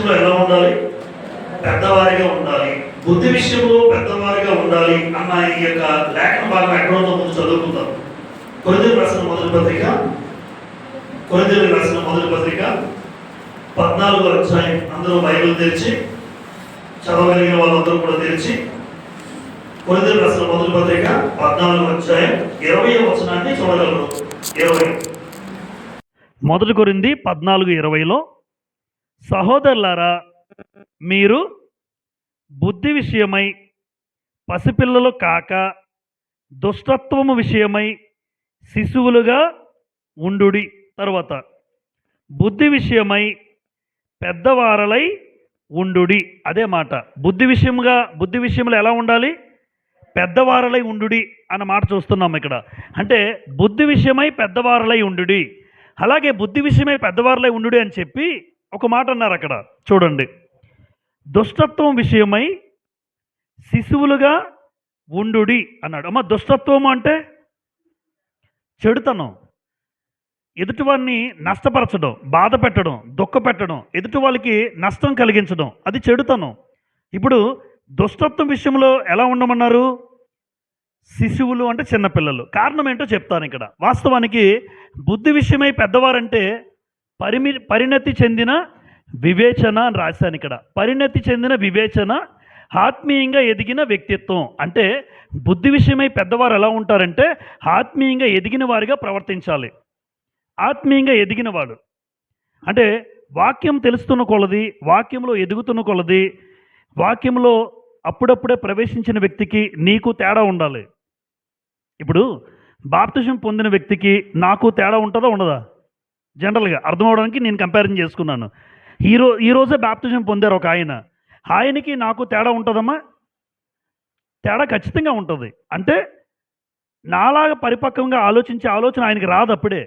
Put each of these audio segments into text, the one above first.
విషయంలో ఎలా ఉండాలి? పెద్దవారిగా ఉండాలి. బుద్ధి విషయంలో పెద్దవారిగా ఉండాలి అన్న ఈ యొక్క లేఖన భాగం ఎక్కడో ముందు చదువుకుందాం. కొరింథీయులకు రాసిన మొదటి పత్రిక 14వ అధ్యాయం. అందరూ బైబిల్ తెరిచి చదవగలిగిన వాళ్ళందరూ కూడా తెరిచి కొరింథీయులకు రాసిన మొదటి పత్రిక 14వ అధ్యాయం 20వ వచనాన్ని చూడగలరు. 20 మొదటి కొరింథీ 14:20లో, సహోదరులారా, మీరు బుద్ధి విషయమై పసిపిల్లలు కాక దుష్టత్వము విషయమై శిశువులుగా ఉండుడి. తర్వాత బుద్ధి విషయమై పెద్దవారలై ఉండుడి. అదే మాట. బుద్ధి విషయంలో ఎలా ఉండాలి? పెద్దవారలై ఉండుడి అన్న మాట చూస్తున్నాం ఇక్కడ. అంటే బుద్ధి విషయమై పెద్దవారలై ఉండుడి. అలాగే బుద్ధి విషయమై పెద్దవారలై ఉండుడి అని చెప్పి ఒక మాట అన్నారు అక్కడ. చూడండి, దుష్టత్వం విషయమై శిశువులుగా ఉండుడి అన్నాడు. అమ్మ, దుష్టత్వం అంటే చెడుతనం, ఎదుటివారిని నష్టపరచడం, బాధ పెట్టడం, దుఃఖ పెట్టడం, ఎదుటి వాళ్ళకి నష్టం కలిగించడం, అది చెడుతనం. ఇప్పుడు దుష్టత్వం విషయంలో ఎలా ఉండమన్నారు? శిశువులు అంటే చిన్నపిల్లలు. కారణం ఏంటో చెప్తాను ఇక్కడ. వాస్తవానికి బుద్ధి విషయమై పెద్దవారంటే పరిణతి చెందిన వివేచన అని రాశాను ఇక్కడ. పరిణతి చెందిన వివేచన, ఆత్మీయంగా ఎదిగిన వ్యక్తిత్వం. అంటే బుద్ధి విషయమై పెద్దవారు ఎలా ఉంటారంటే ఆత్మీయంగా ఎదిగిన వారిగా ప్రవర్తించాలి. ఆత్మీయంగా ఎదిగిన వాడు అంటే వాక్యం తెలుస్తున్న కొలది, వాక్యంలో ఎదుగుతున్న కొలది, వాక్యంలో అప్పుడప్పుడే ప్రవేశించిన వ్యక్తికి నీకు తేడా ఉండాలి. ఇప్పుడు బాప్తిజం పొందిన వ్యక్తికి నాకు తేడా ఉంటుందా ఉండదా? జనరల్గా అర్థమవడానికి నేను కంపారిజన్ చేసుకున్నాను. ఈరోజే బాప్తిజం పొందారు ఒక ఆయనకి నాకు తేడా ఉంటుందమ్మా? తేడా ఖచ్చితంగా ఉంటుంది. అంటే నాలాగా పరిపక్వంగా ఆలోచించే ఆలోచన ఆయనకి రాదు. అప్పుడే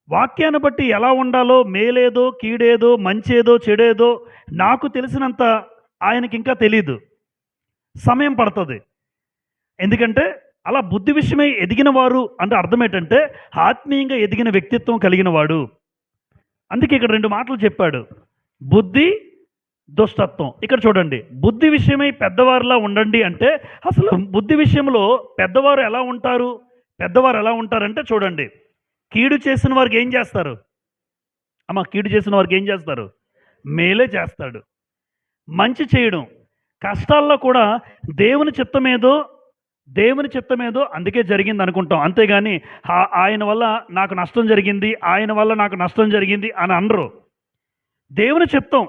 వాక్యాన్ని బట్టి ఎలా ఉండాలో, మేలేదో కీడేదో మంచేదో చెడేదో నాకు తెలిసినంత ఆయనకి ఇంకా తెలీదు. సమయం పడుతుంది. ఎందుకంటే అలా బుద్ధి విషయమై ఎదిగిన వారు అంటే అర్థం ఏంటంటే ఆత్మీయంగా ఎదిగిన వ్యక్తిత్వం కలిగిన వాడు. అందుకే ఇక్కడ 2 మాటలు చెప్పాడు, బుద్ధి, దుష్టత్వం. ఇక్కడ చూడండి, బుద్ధి విషయమై పెద్దవారిలా ఉండండి అంటే అసలు బుద్ధి విషయంలో పెద్దవారు ఎలా ఉంటారు? పెద్దవారు ఎలా ఉంటారంటే చూడండి, కీడు చేసిన వారికి ఏం చేస్తారు? అమ్మ, కీడు చేసిన వారికి ఏం చేస్తారు? మేలే చేస్తాడు. మంచి చేయడం, కష్టాల్లో కూడా దేవుని చిత్తమేదో అందుకే జరిగింది అనుకుంటాం. అంతేగాని ఆయన వల్ల నాకు నష్టం జరిగింది, ఆయన వల్ల నాకు నష్టం జరిగింది అని అనరు. దేవుని చిత్తం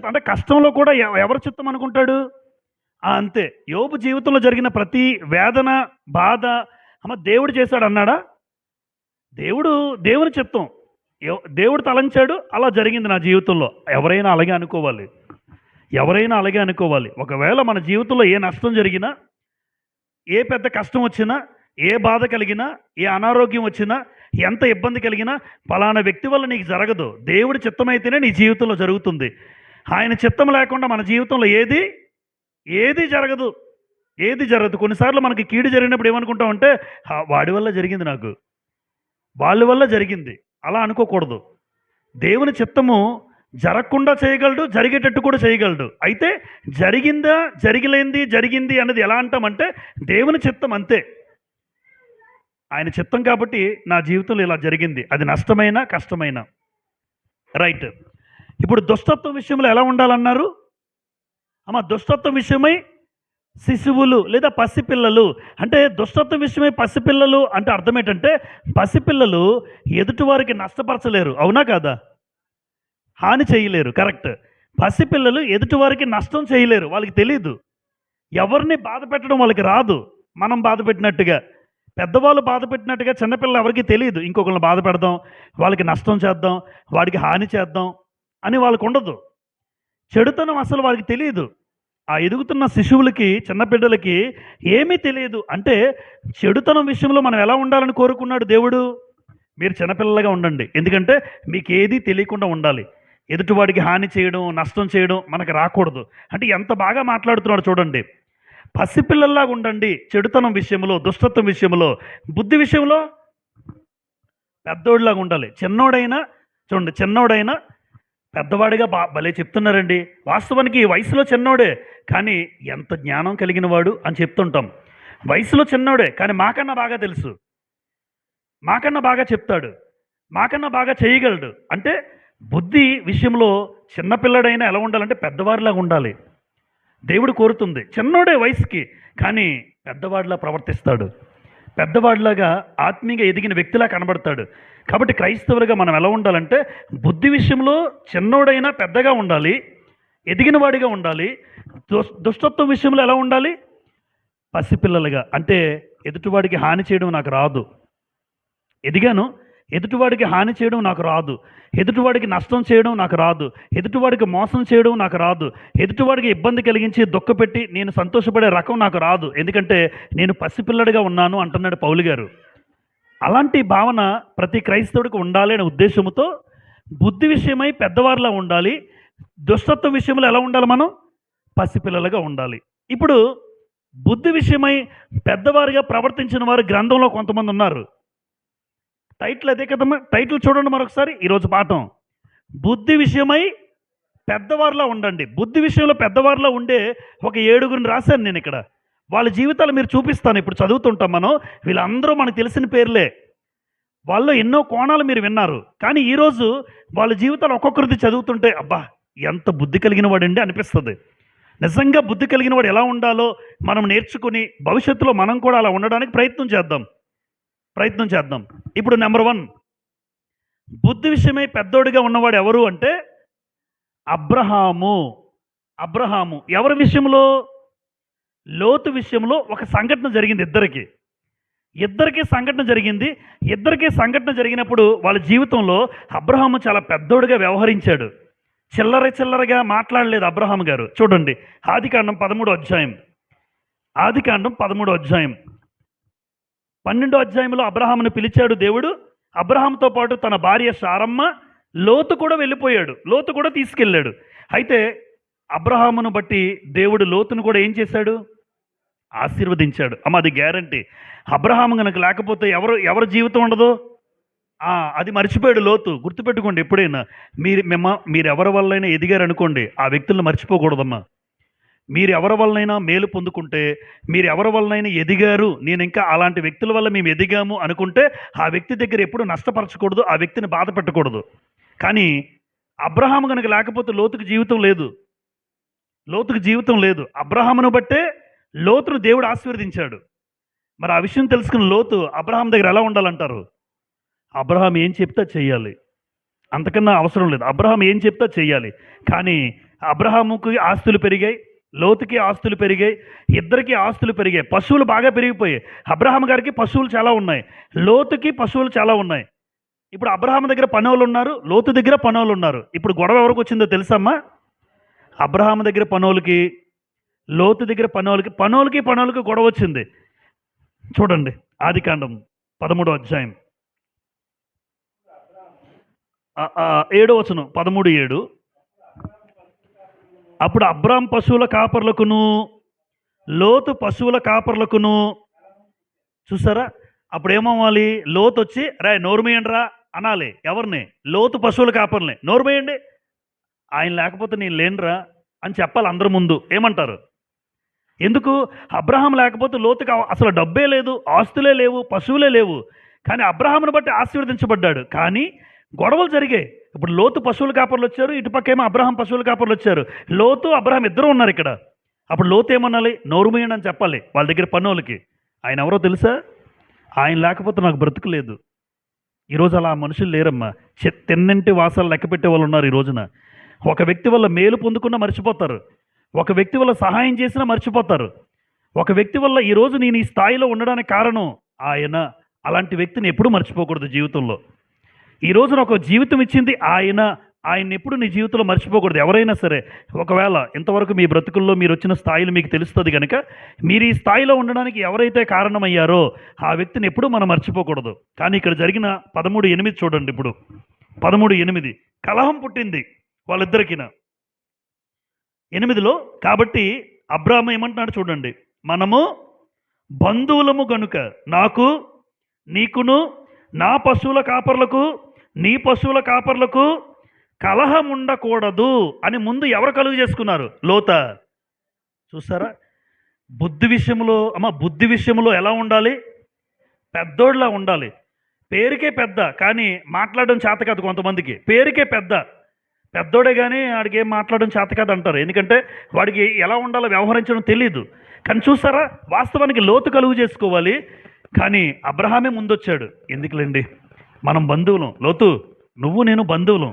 అంటే కష్టంలో కూడా ఎవరి చిత్తం అనుకుంటాడు? అంతే. యోబు జీవితంలో జరిగిన ప్రతి వేదన, బాధ అమ్మ దేవుడు చేశాడు అన్నాడా? దేవుని చిత్తం, దేవుడు తలంచాడు, అలా జరిగింది నా జీవితంలో. ఎవరైనా అలాగే అనుకోవాలి. ఒకవేళ మన జీవితంలో ఏ నష్టం జరిగినా, ఏ పెద్ద కష్టం వచ్చినా, ఏ బాధ కలిగినా, ఏ అనారోగ్యం వచ్చినా, ఎంత ఇబ్బంది కలిగినా ఫలానా వ్యక్తి వల్ల నీకు జరగదు. దేవుడి చిత్తమైతేనే నీ జీవితంలో జరుగుతుంది. ఆయన చిత్తం లేకుండా మన జీవితంలో ఏది జరగదు. కొన్నిసార్లు మనకి కీడు జరిగినప్పుడు ఏమనుకుంటామంటే వాడి వల్ల జరిగింది, నాకు వాళ్ళ వల్ల జరిగింది. అలా అనుకోకూడదు. దేవుని చిత్తము జరగకుండా చేయగలడు, జరిగేటట్టు కూడా చేయగలడు. అయితే జరిగింది అన్నది ఎలా అంటామంటే దేవుని చిత్తం, అంతే. ఆయన చిత్తం కాబట్టి నా జీవితంలో ఇలా జరిగింది, అది నష్టమైనా కష్టమైనా. రైట్. ఇప్పుడు దుష్టత్వం విషయంలో ఎలా ఉండాలన్నారు? అమ్మ, దుష్టత్వం విషయమై శిశువులు లేదా పసిపిల్లలు. అంటే దుష్టత్వం విషయమై పసిపిల్లలు అంటే అర్థం ఏంటంటే పసిపిల్లలు ఎదుటివారికి నష్టపరచలేరు, అవునా కాదా? హాని చేయలేరు. కరెక్ట్. పసిపిల్లలు ఎదుటివారికి నష్టం చేయలేరు, వాళ్ళకి తెలీదు. ఎవరిని బాధ పెట్టడం వాళ్ళకి రాదు. మనం బాధ పెట్టినట్టుగా, పెద్దవాళ్ళు బాధ పెట్టినట్టుగా చిన్నపిల్లలు ఎవరికి తెలియదు. ఇంకొకరిని బాధ పెడదాం, వాళ్ళకి నష్టం చేద్దాం, వాడికి హాని చేద్దాం అని వాళ్ళకు ఉండదు. చెడుతనం అసలు వాళ్ళకి తెలియదు. ఆ ఎదుగుతున్న శిశువులకి, చిన్నబిడ్డలకి ఏమీ తెలియదు. అంటే చెడుతనం విషయంలో మనం ఎలా ఉండాలని కోరుకున్నాడు దేవుడు? మీరు చిన్నపిల్లలుగా ఉండండి, ఎందుకంటే మీకు ఏది తెలియకుండా ఉండాలి. ఎదుటివాడికి హాని చేయడం, నష్టం చేయడం మనకు రాకూడదు. అంటే ఎంత బాగా మాట్లాడుతున్నాడు చూడండి. పసిపిల్లల్లాగా ఉండండి చెడుతనం విషయంలో, దుష్టత్వం విషయంలో. బుద్ధి విషయంలో పెద్దోడిలాగా ఉండాలి. చిన్నోడైనా పెద్దవాడిగా భలే చెప్తున్నారండి. వాస్తవానికి ఈ వయసులో చిన్నోడే, కానీ ఎంత జ్ఞానం కలిగిన వాడు అని చెప్తుంటాం. వయసులో చిన్నోడే, కానీ మాకన్నా బాగా తెలుసు. మాకన్నా బాగా చెప్తాడు. మాకన్నా బాగా చేయగలడు. అంటే బుద్ధి విషయంలో చిన్నపిల్లాడైనా ఎలా ఉండాలంటే పెద్దవాడిలాగా ఉండాలి. దేవుడు కోరుతుంది. చిన్నోడే వయసుకి, కానీ పెద్దవాడిలా ప్రవర్తిస్తాడు. పెద్దవాడిలాగా ఆత్మీయంగా ఎదిగిన వ్యక్తిలా కనబడతాడు. కాబట్టి క్రైస్తవులుగా మనం ఎలా ఉండాలంటే బుద్ధి విషయంలో చిన్నోడైనా పెద్దగా ఉండాలి, ఎదిగిన వాడిగా ఉండాలి. దుష్టత్వం విషయంలో ఎలా ఉండాలి? పసిపిల్లలుగా. అంటే ఎదుటివాడికి హాని చేయడం నాకు రాదు. ఎదిగాను, ఎదుటివాడికి హాని చేయడం నాకు రాదు. ఎదుటివాడికి నష్టం చేయడం నాకు రాదు. ఎదుటివాడికి మోసం చేయడం నాకు రాదు. ఎదుటివాడికి ఇబ్బంది కలిగించి దుఃఖపెట్టి నేను సంతోషపడే రకం నాకు రాదు. ఎందుకంటే నేను పసిపిల్లడిగా ఉన్నాను అంటున్నాడు పౌలు గారు. అలాంటి భావన ప్రతి క్రైస్తవుడికి ఉండాలి అనే ఉద్దేశంతో బుద్ధి విషయమై పెద్దవారిలా ఉండాలి. దుష్టత్వం విషయంలో ఎలా ఉండాలి? మనం పసిపిల్లలుగా ఉండాలి. ఇప్పుడు బుద్ధి విషయమై పెద్దవారిగా ప్రవర్తించిన వారు గ్రంథంలో కొంతమంది ఉన్నారు. టైటిల్ అదే కదమ్మా. టైటిల్ చూడండి మరొకసారి. ఈరోజు పాఠం బుద్ధి విషయమై పెద్దవారిలా ఉండండి. బుద్ధి విషయంలో పెద్దవారిలా ఉండే ఒక 7గురిని రాశాను నేను ఇక్కడ. వాళ్ళ జీవితాలు మీరు చూపిస్తాను. ఇప్పుడు చదువుతుంటాం మనం. వీళ్ళందరూ మనకు తెలిసిన పేర్లే. వాళ్ళు ఎన్నో కోణాలు మీరు విన్నారు. కానీ ఈరోజు వాళ్ళ జీవితాలు ఒక్కొక్కరిది చదువుతుంటే అబ్బా ఎంత బుద్ధి కలిగిన వాడండి అనిపిస్తుంది. నిజంగా బుద్ధి కలిగిన వాడు ఎలా ఉండాలో మనం నేర్చుకుని భవిష్యత్తులో మనం కూడా అలా ఉండడానికి ప్రయత్నం చేద్దాం. ఇప్పుడు నెంబర్ 1, బుద్ధి విషయమై పెద్దోడిగా ఉన్నవాడు ఎవరు అంటే అబ్రహాము. ఎవరి విషయంలో? లోతు విషయంలో ఒక సంఘటన జరిగింది. ఇద్దరికి సంఘటన జరిగింది. ఇద్దరికి సంఘటన జరిగినప్పుడు వాళ్ళ జీవితంలో అబ్రహాము చాలా పెద్దోడిగా వ్యవహరించాడు. చిల్లరగా మాట్లాడలేదు అబ్రహాము గారు. చూడండి ఆదికాండం 13వ అధ్యాయం. 12వ అధ్యాయంలో అబ్రహామును పిలిచాడు దేవుడు. అబ్రహాంతో పాటు తన భార్య శారమ్మ, లోతు కూడా వెళ్ళిపోయాడు. లోతు కూడా తీసుకెళ్ళాడు. అయితే అబ్రహామును బట్టి దేవుడు లోతును కూడా ఏం చేశాడు? ఆశీర్వదించాడు. అమ్మ అది గ్యారంటీ. అబ్రహాము కనుక లేకపోతే ఎవరి జీవితం ఉండదు. అది మర్చిపోయాడు లోతు. గుర్తుపెట్టుకోండి, ఎప్పుడైనా మీరు ఎవరి వల్లైనా ఎదిగారు అనుకోండి, ఆ వ్యక్తులను మర్చిపోకూడదమ్మా. మీరు ఎవరి వల్లైనా మేలు పొందుకుంటే, మీరు ఎవరి వల్లైనా ఎదిగారు, నేను ఇంకా అలాంటి వ్యక్తుల వల్ల మేము ఎదిగాము అనుకుంటే ఆ వ్యక్తి దగ్గర ఎప్పుడు నష్టపరచకూడదు, ఆ వ్యక్తిని బాధ పెట్టకూడదు. కానీ అబ్రహాము కనుక లేకపోతే లోతుకి జీవితం లేదు. అబ్రహామును బట్టే లోతును దేవుడు ఆశీర్వదించాడు. మరి ఆ విషయం తెలుసుకున్న లోతు అబ్రహాం దగ్గర ఎలా ఉండాలంటారు? అబ్రహాం ఏం చెప్తా చెయ్యాలి, అంతకన్నా అవసరం లేదు. అబ్రహాం ఏం చెప్తా చెయ్యాలి. కానీ అబ్రహాముకి ఆస్తులు పెరిగాయి, లోతుకి ఆస్తులు పెరిగాయి, ఇద్దరికి ఆస్తులు పెరిగాయి. పశువులు బాగా పెరిగిపోయాయి. అబ్రహాం గారికి పశువులు చాలా ఉన్నాయి, లోతుకి పశువులు చాలా ఉన్నాయి. ఇప్పుడు అబ్రహాం దగ్గర పనోళ్ళు ఉన్నారు, లోతు దగ్గర పనోళ్ళు ఉన్నారు. ఇప్పుడు గొడవ ఎవరికి వచ్చిందో తెలుసమ్మా? అబ్రహాం దగ్గర పనోళ్ళకి, లోతు దగ్గర పనోళ్ళకి గొడవ వచ్చింది. చూడండి ఆదికాండం 13వ అధ్యాయం 7వ వచనం. 13:7. అప్పుడు అబ్రాం పశువుల కాపర్లకును లోతు పశువుల కాపర్లకును, చూసారా? అప్పుడు ఏమవ్వాలి? లోతు వచ్చి నోరుమేయండి రా అనాలి. ఎవరిని? లోతు పశువుల కాపర్ని. నోరుమేయండి, ఆయన లేకపోతే నేను లేనురా అని చెప్పాలి అందరి ముందు. ఏమంటారు? ఎందుకు? అబ్రహాం లేకపోతే లోతుకి అసలు డబ్బే లేదు, ఆస్తులే లేవు, పశువులే లేవు. కానీ అబ్రహామును బట్టి ఆశీర్వదించబడ్డాడు. కానీ గొడవలు జరిగాయి. ఇప్పుడు లోతు పశువుల కాపర్లు వచ్చారు, ఇటుపక్కేమో అబ్రహాం పశువుల కాపర్లు వచ్చారు. లోతు అబ్రహాం ఇద్దరు ఉన్నారు ఇక్కడ. అప్పుడు లోతు ఏమనాలి? నోరుమేయండి అని చెప్పాలి వాళ్ళ దగ్గర పనోళ్ళకి. ఆయన ఎవరో తెలుసా? ఆయన లేకపోతే నాకు బ్రతుకు లేదు. ఈరోజు అలా మనుషులు లేరమ్మా. తిన్నింటి వాసాలు లెక్క పెట్టే వాళ్ళు ఉన్నారు ఈ రోజున. ఒక వ్యక్తి వల్ల మేలు పొందుకున్నా మర్చిపోతారు, ఒక వ్యక్తి వల్ల సహాయం చేసినా మర్చిపోతారు. ఒక వ్యక్తి వల్ల ఈరోజు నేను ఈ స్థాయిలో ఉండడానికి కారణం ఆయన. అలాంటి వ్యక్తిని ఎప్పుడూ మర్చిపోకూడదు జీవితంలో. ఈ రోజున ఒక జీవితం ఇచ్చింది ఆయన ఎప్పుడు నీ జీవితంలో మర్చిపోకూడదు. ఎవరైనా సరే, ఒకవేళ ఇంతవరకు మీ బ్రతుకుల్లో మీరు వచ్చిన స్థాయిలు మీకు తెలుస్తుంది కనుక, మీరు ఈ స్థాయిలో ఉండడానికి ఎవరైతే కారణమయ్యారో ఆ వ్యక్తిని ఎప్పుడూ మనం మర్చిపోకూడదు. కానీ ఇక్కడ జరిగిన 13:8 చూడండి. ఇప్పుడు 13:8 కలహం పుట్టింది వాళ్ళిద్దరికిన. 8లో కాబట్టి అబ్రాహాము ఏమంటున్నాడు చూడండి, మనము బంధువులము గనుక నాకు, నీకును, నా పశువుల కాపర్లకు, నీ పశువుల కాపర్లకు కలహం ఉండకూడదు అని ముందు ఎవరు కలుగు చేసుకున్నారు? లోత. చూసారా? బుద్ధి విషయంలో ఎలా ఉండాలి? పెద్దోళ్ళలా ఉండాలి. పేరుకే పెద్ద, కానీ మాట్లాడడం చేత కాదు కొంతమందికి. పేరుకే పెద్దోడే కానీ వాడికి ఏం మాట్లాడడం చేత కాదు అంటారు. ఎందుకంటే వాడికి ఎలా ఉండాలో వ్యవహరించడం తెలియదు. కానీ చూసారా, వాస్తవానికి లోతు కలుగు చేసుకోవాలి, కానీ అబ్రహామే ముందొచ్చాడు. ఎందుకులేండి, మనం బంధువులం. లోతు, నువ్వు నేను బంధువులం.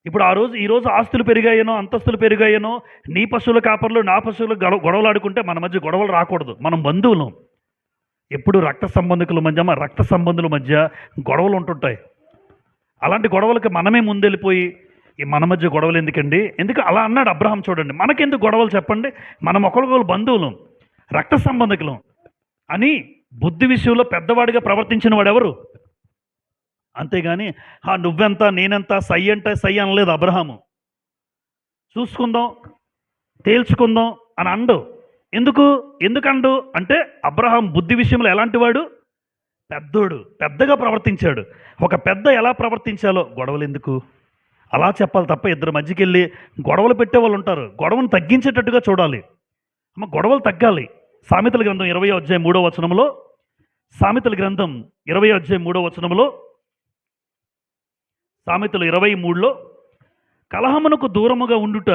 ఇప్పుడు ఈరోజు ఆస్తులు పెరిగాయనో అంతస్తులు పెరిగాయనో నీ పశువుల కాపర్లు నా పశువులు గొడవలు ఆడుకుంటే మన మధ్య గొడవలు రాకూడదు. మనం బంధువులం. ఎప్పుడు రక్త సంబంధుల మధ్య గొడవలు ఉంటుంటాయి. అలాంటి గొడవలకి మనమే ముందెళ్ళిపోయి మన మధ్య గొడవలు ఎందుకండి? ఎందుకు అలా అన్నాడు అబ్రహాం. చూడండి, మనకెందుకు గొడవలు చెప్పండి? మనం ఒకరికొకరు బంధువులం, రక్త సంబంధికులం అని బుద్ధి విషయంలో పెద్దవాడిగా ప్రవర్తించిన వాడెవరు? అంతేగాని నువ్వెంత నేనెంత సై అంటే సై అనలేదు అబ్రహాము. చూసుకుందాం, తేల్చుకుందాం అని అండు. ఎందుకండు అంటే అబ్రహాం బుద్ధి విషయంలో ఎలాంటి వాడు? పెద్దోడు, పెద్దగా ప్రవర్తించాడు. ఒక పెద్ద ఎలా ప్రవర్తించాలో గొడవలు ఎందుకు అలా చెప్పాలి తప్ప ఇద్దరు మధ్యకి వెళ్ళి గొడవలు పెట్టే వాళ్ళు ఉంటారు. గొడవను తగ్గించేటట్టుగా చూడాలి. గొడవలు తగ్గాలి. సామెతల గ్రంథం 20వ అధ్యాయం 3వ వచనంలో, సామెతల గ్రంథం 20వ అధ్యాయం 3వ వచనంలో, సామెతలు 23లో, కలహమునకు దూరముగా ఉండుట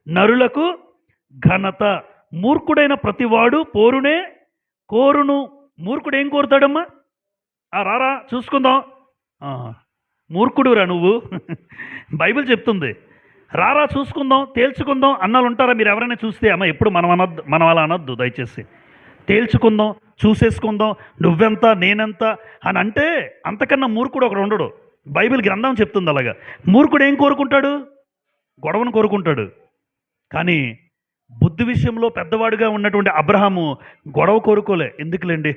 నరులకు ఘనత, మూర్ఖుడైన ప్రతివాడు పోరునే కోరును. మూర్ఖుడు ఏం కోరుతాడమ్మా? రారా చూసుకుందాం. మూర్ఖుడురా నువ్వు. బైబిల్ చెప్తుంది, రారా చూసుకుందాం, తేల్చుకుందాం అన్నాళ్ళు ఉంటారా? మీరు ఎవరైనా చూస్తే అమ్మ ఎప్పుడు మనం అలా అనొద్దు దయచేసి. తేల్చుకుందాం, చూసేసుకుందాం, నువ్వెంత నేనెంత అని అంటే అంతకన్నా మూర్ఖుడు ఒకడు ఉండడు. బైబిల్ గ్రంథం చెప్తుంది అలాగా. మూర్ఖుడు ఏం కోరుకుంటాడు? గొడవను కోరుకుంటాడు. కానీ బుద్ధి విషయంలో పెద్దవాడుగా ఉన్నటువంటి అబ్రహాము గొడవ కోరుకోలే. ఎందుకులేండి,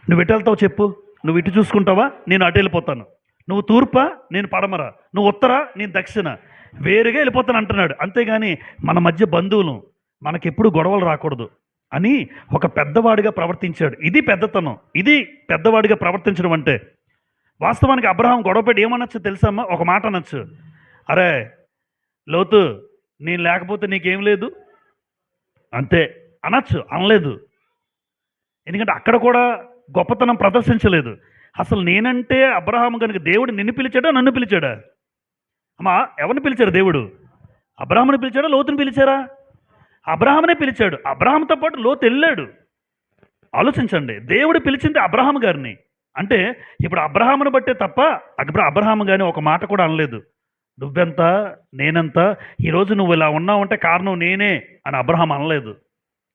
నువ్వు ఎటు వెళ్తావు చెప్పు? నువ్వు ఇటు చూసుకుంటావా, నేను అటు వెళ్ళిపోతాను. నువ్వు తూర్పా, నేను పడమర. నువ్వు ఉత్తరా, నేను దక్షిణ. వేరుగా వెళ్ళిపోతాను అంటున్నాడు. అంతేగాని మన మధ్య బంధువులు, మనకెప్పుడు గొడవలు రాకూడదు అని ఒక పెద్దవాడిగా ప్రవర్తించాడు. ఇది పెద్దతనం. ఇది పెద్దవాడిగా ప్రవర్తించడం అంటే. వాస్తవానికి అబ్రహాం గొడవపెట్టి ఏమనొచ్చు తెలుసమ్మా? ఒక మాట అనొచ్చు, అరే లోతు, నేను లేకపోతే నీకేం లేదు అంతే అనొచ్చు. అనలేదు. ఎందుకంటే అక్కడ కూడా గొప్పతనం ప్రదర్శించలేదు. అసలు నేనంటే అబ్రహాం కనుక దేవుడు నిన్ను పిలిచాడా నన్ను పిలిచాడా? అమ్మా, ఎవరిని పిలిచాడు దేవుడు? అబ్రహాముని పిలిచాడా లోతుని పిలిచారా? అబ్రహామునే పిలిచాడు. అబ్రహాంతో పాటు లోతు వెళ్ళాడు. ఆలోచించండి, దేవుడు పిలిచింది అబ్రహాం గారిని. అంటే ఇప్పుడు అబ్రహామును బట్టే తప్ప అబ్రహాం గారిని ఒక మాట కూడా అనలేదు. నువ్వెంత నేనెంత, ఈరోజు నువ్వు ఇలా ఉన్నావంటే కారణం నేనే అని అబ్రహాం అనలేదు.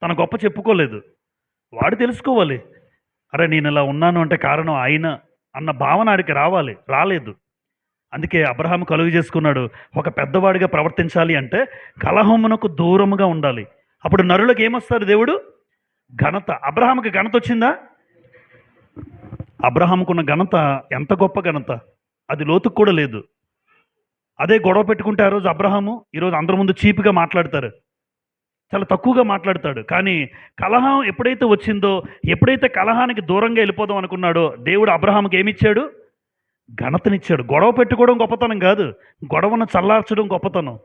తన గొప్ప చెప్పుకోలేదు. వాడు తెలుసుకోవాలి, అరే నేను ఇలా ఉన్నాను అంటే కారణం ఆయన అన్న భావన ఆడికి రావాలి. రాలేదు. అందుకే అబ్రహాం కలుగు చేసుకున్నాడు. ఒక పెద్దవాడిగా ప్రవర్తించాలి అంటే కలహమునకు దూరముగా ఉండాలి. అప్పుడు నరులకు ఏమొస్తారు? దేవుడు ఘనత. అబ్రహాంకి ఘనత వచ్చిందా? అబ్రహాంకున్న ఘనత ఎంత గొప్ప ఘనత, అది లోతుకు కూడా లేదు. అదే గొడవ పెట్టుకుంటే ఆ రోజు అబ్రహాము ఈరోజు అందరి ముందు చీప్గా మాట్లాడతారు, చాలా తక్కువగా మాట్లాడతాడు. కానీ కలహం ఎప్పుడైతే వచ్చిందో, ఎప్పుడైతే కలహానికి దూరంగా వెళ్ళిపోదాం అనుకున్నాడో, దేవుడు అబ్రహాంకి ఏమిచ్చాడు? ఘనతనిచ్చాడు. గొడవ పెట్టుకోవడం గొప్పతనం కాదు, గొడవను చల్లార్చడం గొప్పతనం.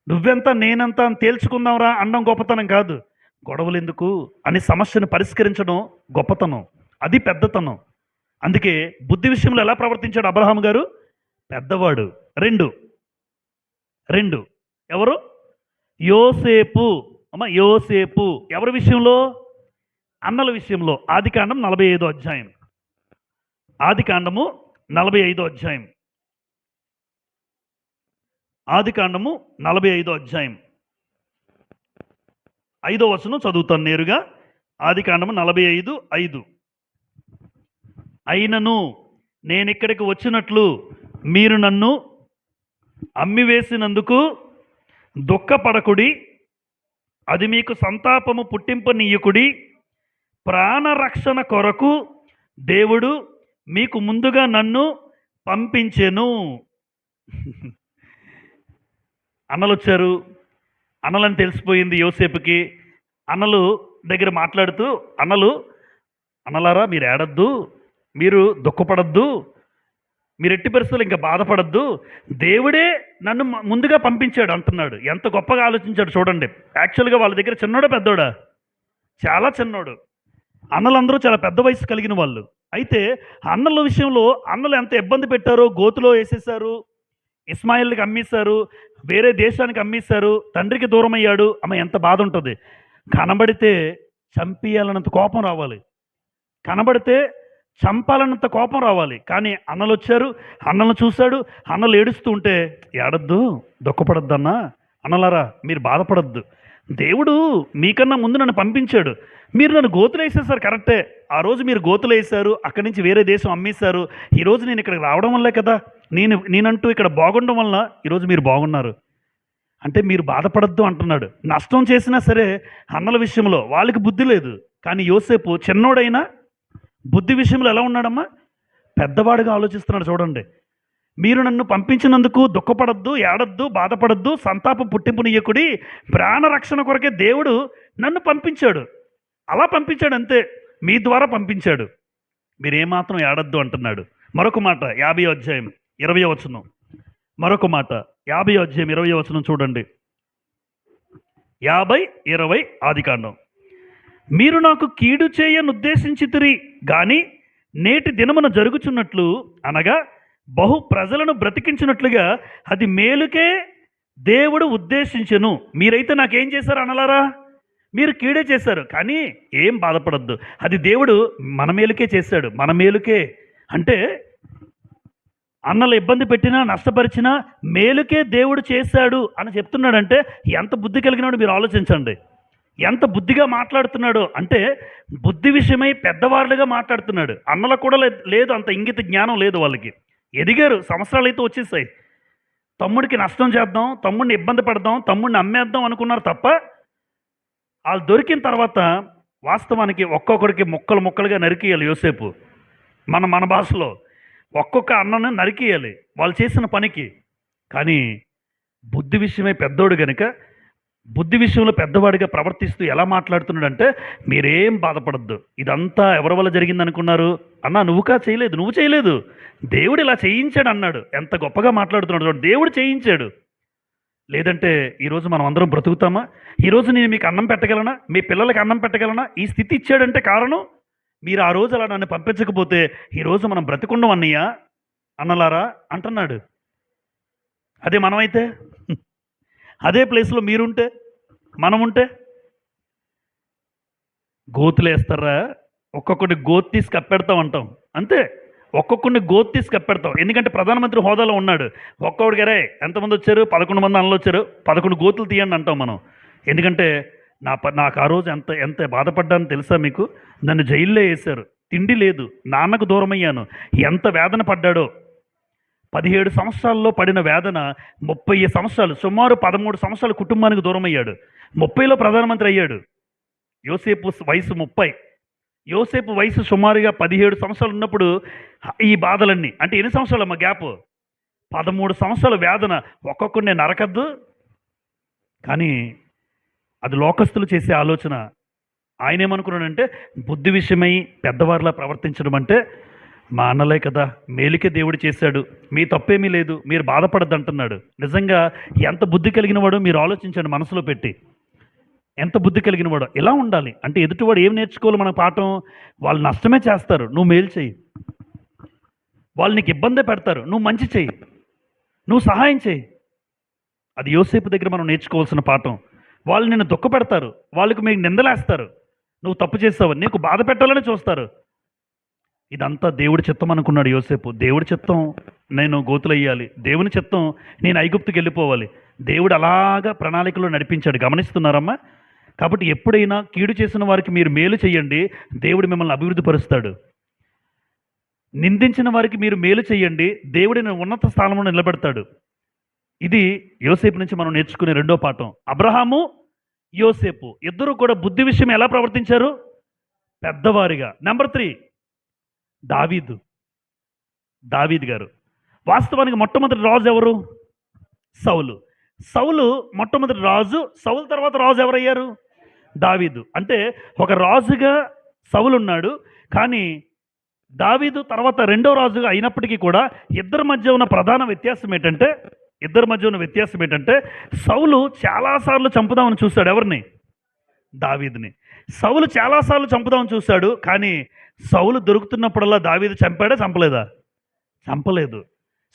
నువ్వెంత నేనెంత అని తేల్చుకుందాంరా అనడం గొప్పతనం కాదు. గొడవలు ఎందుకు అని సమస్యను పరిష్కరించడం గొప్పతనం. అది పెద్దతనం. అందుకే బుద్ధి విషయంలో ఎలా ప్రవర్తించాడు అబ్రహాం గారు? పెద్దవాడు. రెండు ఎవరు? యోసేపు. యోసేపు ఎవరి విషయంలో? అన్నల విషయంలో. ఆదికాండం 45వ అధ్యాయం. ఆదికాండము 45వ అధ్యాయం. ఆదికాండము 45వ అధ్యాయం 5వ వచనం చదువుతాను నేరుగా. ఆదికాండము 45:5. అయినను నేనిక్కడికి వచ్చినట్లు మీరు నన్ను అమ్మివేసినందుకు దుఃఖపడకుడి, అది మీకు సంతాపము పుట్టింపనీయకుడి. ప్రాణరక్షణ కొరకు దేవుడు మీకు ముందుగా నన్ను పంపించెను. అన్నలు వచ్చారు. అన్నలని తెలిసిపోయింది యోసేపుకి. అన్నలు దగ్గర మీరు ఎట్టి పరిస్థితుల్లో ఇంకా బాధపడద్దు, దేవుడే నన్ను ముందుగా పంపించాడు అంటున్నాడు. ఎంత గొప్పగా ఆలోచించాడు చూడండి. యాక్చువల్గా వాళ్ళ దగ్గర చిన్నోడా పెద్దోడా? చాలా చిన్నోడు. అన్నలందరూ చాలా పెద్ద వయసు కలిగిన వాళ్ళు. అయితే అన్నల విషయంలో అన్నలు ఎంత ఇబ్బంది పెట్టారో, గోతిలో వేసేసారు, ఇస్మాయిల్కి అమ్మేశారు, వేరే దేశానికి అమ్మేశారు, తండ్రికి దూరం అయ్యాడు. ఆమె ఎంత బాధ ఉంటుంది. కనబడితే చంపేయాలన్నంత కోపం రావాలి, కనబడితే చంపాలన్నంత కోపం రావాలి. కానీ అన్నలు వచ్చారు, అన్నలను చూశాడు, అన్నలు ఏడుస్తూ ఉంటే ఏడద్దు, దుఃఖపడద్దన్నా, అన్నలారా మీరు బాధపడద్దు, దేవుడు మీకన్నా ముందు నన్ను పంపించాడు. మీరు నన్ను గోతులు వేసేసారు కరెక్టే, ఆ రోజు మీరు గోతులు వేసారు, అక్కడి నుంచి వేరే దేశం అమ్మేశారు. ఈరోజు నేను ఇక్కడికి రావడం వల్లే కదా, నేనంటూ ఇక్కడ బాగుండడం వల్ల ఈరోజు మీరు బాగున్నారు. అంటే మీరు బాధపడద్దు అంటున్నాడు. నష్టం చేసినా సరే అన్నల విషయంలో వాళ్ళకి బుద్ధి లేదు. కానీ యోసేపు చిన్నోడైనా బుద్ధి విషయంలో ఎలా ఉన్నాడమ్మా? పెద్దవాడుగా ఆలోచిస్తున్నాడు చూడండి. మీరు నన్ను పంపించినందుకు దుఃఖపడద్దు, ఏడద్దు, బాధపడద్దు, సంతాపం పుట్టింపునియ్యకుడి, ప్రాణరక్షణ కొరకే దేవుడు నన్ను పంపించాడు. అలా పంపించాడు అంతే, మీ ద్వారా పంపించాడు, మీరేమాత్రం ఏడద్దు అంటున్నాడు. మరొక మాట 50వ అధ్యాయం 20వ వచనం. మరొక మాట 50వ అధ్యాయం 20వ వచనం చూడండి. 50:20 ఆదికాండం. మీరు నాకు కీడు చేయనుద్దేశించితిరి గాని నేటి దినమున జరుగుచున్నట్లు, అనగా బహు ప్రజలను బ్రతికించినట్లుగా అది మేలుకే దేవుడు ఉద్దేశించెను. మీరైతే నాకేం చేశారు అనలారా? మీరు కీడే చేశారు, కానీ ఏం బాధపడద్దు, అది దేవుడు మన మేలుకే చేశాడు, మన మేలుకే. అంటే అన్నలు ఇబ్బంది పెట్టినా, నష్టపరిచినా మేలుకే దేవుడు చేశాడు అని చెప్తున్నాడంటే ఎంత బుద్ధి కలిగినాడు మీరు ఆలోచించండి. ఎంత బుద్ధిగా మాట్లాడుతున్నాడు అంటే బుద్ధి విషయమై పెద్దవాళ్ళుగా మాట్లాడుతున్నాడు. అన్నలకు కూడా లేదు అంత ఇంగిత జ్ఞానం లేదు, వాళ్ళకి ఎదిగారు, సంవత్సరాలు అయితే వచ్చేసాయి. తమ్ముడికి నష్టం చేద్దాం, తమ్ముడిని ఇబ్బంది పడదాం, తమ్ముడిని అమ్మేద్దాం అనుకున్నారు తప్ప వాళ్ళు దొరికిన తర్వాత వాస్తవానికి ఒక్కొక్కడికి ముక్కలు ముక్కలుగా నరికేయాలి యోసేపు. మన భాషలో ఒక్కొక్క అన్నను నరికేయాలి వాళ్ళు చేసిన పనికి. కానీ బుద్ధి విషయమై పెద్దోడు కనుక బుద్ధి విషయంలో పెద్దవాడిగా ప్రవర్తిస్తూ ఎలా మాట్లాడుతున్నాడంటే మీరేం బాధపడద్దు, ఇదంతా ఎవరి వల్ల జరిగింది అనుకున్నారు? అన్నా నువ్వుగా చేయలేదు, నువ్వు చేయలేదు, దేవుడు ఇలా చేయించాడు అన్నాడు. ఎంత గొప్పగా మాట్లాడుతున్నాడు, దేవుడు చేయించాడు. లేదంటే ఈరోజు మనం అందరం బ్రతుకుతామా? ఈరోజు నేను మీకు అన్నం పెట్టగలనా, మీ పిల్లలకి అన్నం పెట్టగలనా? ఈ స్థితి ఇచ్చాడంటే కారణం మీరు ఆ రోజు అలా నన్ను పంపించకపోతే ఈరోజు మనం బ్రతుకుండం అన్నయ్య అన్నలారా అంటున్నాడు. అదే మనమైతే, అదే ప్లేస్లో మీరుంటే, మనముంటే గోతులేస్తారా? ఒక్కొక్కటి గోతు తీసి కప్పెడతాం అంటాం అంతే, ఒక్కొక్కడిని గోతు తీసి కప్పెడతాం. ఎందుకంటే ప్రధానమంత్రి హోదాలో ఉన్నాడు. ఒక్కొక్కడి గారే ఎంతమంది వచ్చారు? 11 మంది అన్నలు వచ్చారు, 11 గోతులు తీయండి అంటాం మనం. ఎందుకంటే నాకు ఆ రోజు ఎంత ఎంత బాధపడ్డానో తెలుసా మీకు? నన్ను జైల్లో వేశారు, తిండి లేదు, నాన్నకు దూరమయ్యాను, ఎంత వేదన పడ్డాడో. 17 సంవత్సరాల్లో పడిన వేదన 30 సంవత్సరాలు, సుమారు 13 సంవత్సరాలు కుటుంబానికి దూరం అయ్యాడు. 30లో ప్రధానమంత్రి అయ్యాడు. యోసేపు వయసు 30, యోసేపు వయసు సుమారుగా 17 సంవత్సరాలు ఉన్నప్పుడు ఈ బాధలన్నీ, అంటే ఎన్ని సంవత్సరాలు అమ్మ గ్యాప్? 13 సంవత్సరాల వేదన. ఒక్కొక్కడిని నరకద్దు, కానీ అది లోకస్తులు చేసే ఆలోచన. ఆయన ఏమనుకున్నాడంటే బుద్ధి విషయమై పెద్దవారిలా ప్రవర్తించడం అంటే మా అన్నలే కదా, మేలుకే దేవుడు చేశాడు, మీ తప్పేమీ లేదు, మీరు బాధపడద్దు అంటున్నాడు. నిజంగా ఎంత బుద్ధి కలిగిన వాడో మీరు ఆలోచించండి, మనసులో పెట్టి. ఎంత బుద్ధి కలిగిన వాడో. ఎలా ఉండాలి అంటే ఎదుటివాడు ఏం నేర్చుకోవాలి మన పాఠం? వాళ్ళు నష్టమే చేస్తారు, నువ్వు మేలు చేయి. వాళ్ళు నీకు ఇబ్బందే పెడతారు, నువ్వు మంచి చేయి, నువ్వు సహాయం చేయి. అది యోసేపు దగ్గర మనం నేర్చుకోవాల్సిన పాఠం. వాళ్ళు నిన్ను దుఃఖపెడతారు, వాళ్ళకు మీకు నిందలేస్తారు, నువ్వు తప్పు చేస్తావు, నీకు బాధ పెట్టాలని చూస్తారు. ఇదంతా దేవుడి చిత్తం అనుకున్నాడు యోసేపు. దేవుడి చిత్తం నేను గోతులయ్యాలి, దేవుని చిత్తం నేను ఐగుప్తుకి వెళ్ళిపోవాలి. దేవుడు అలాగా ప్రణాళికలో నడిపించాడు. గమనిస్తున్నారమ్మా? కాబట్టి ఎప్పుడైనా కీడు చేసిన వారికి మీరు మేలు చేయండి, దేవుడు మిమ్మల్ని అభివృద్ధి పరుస్తాడు. నిందించిన వారికి మీరు మేలు చేయండి, దేవుడిని ఉన్నత స్థానంలో నిలబెడతాడు. ఇది యోసేపు నుంచి మనం నేర్చుకునే రెండో పాఠం. అబ్రహాము, యోసేపు ఇద్దరు కూడా బుద్ధి విషయం ఎలా ప్రవర్తించారు? పెద్దవారిగా. నెంబర్ 3 దావీదు గారు. వాస్తవానికి మొట్టమొదటి రాజు ఎవరు? సౌలు మొట్టమొదటి రాజు. సౌలు తర్వాత రాజు ఎవరయ్యారు? దావీదు. అంటే ఒక రాజుగా సౌలు ఉన్నాడు, కానీ దావీదు తర్వాత రెండో రాజుగా అయినప్పటికీ కూడా ఇద్దరి మధ్య ఉన్న ప్రధాన వ్యత్యాసం ఏంటంటే సౌలు చాలాసార్లు చంపుదామని చూశాడు ఎవరిని? దావీదుని. సౌలు చాలాసార్లు చంపుదామని చూశాడు, కానీ సౌలు దొరుకుతున్నప్పుడల్లా దావీదు చంపాడా చంపలేదా? చంపలేదు.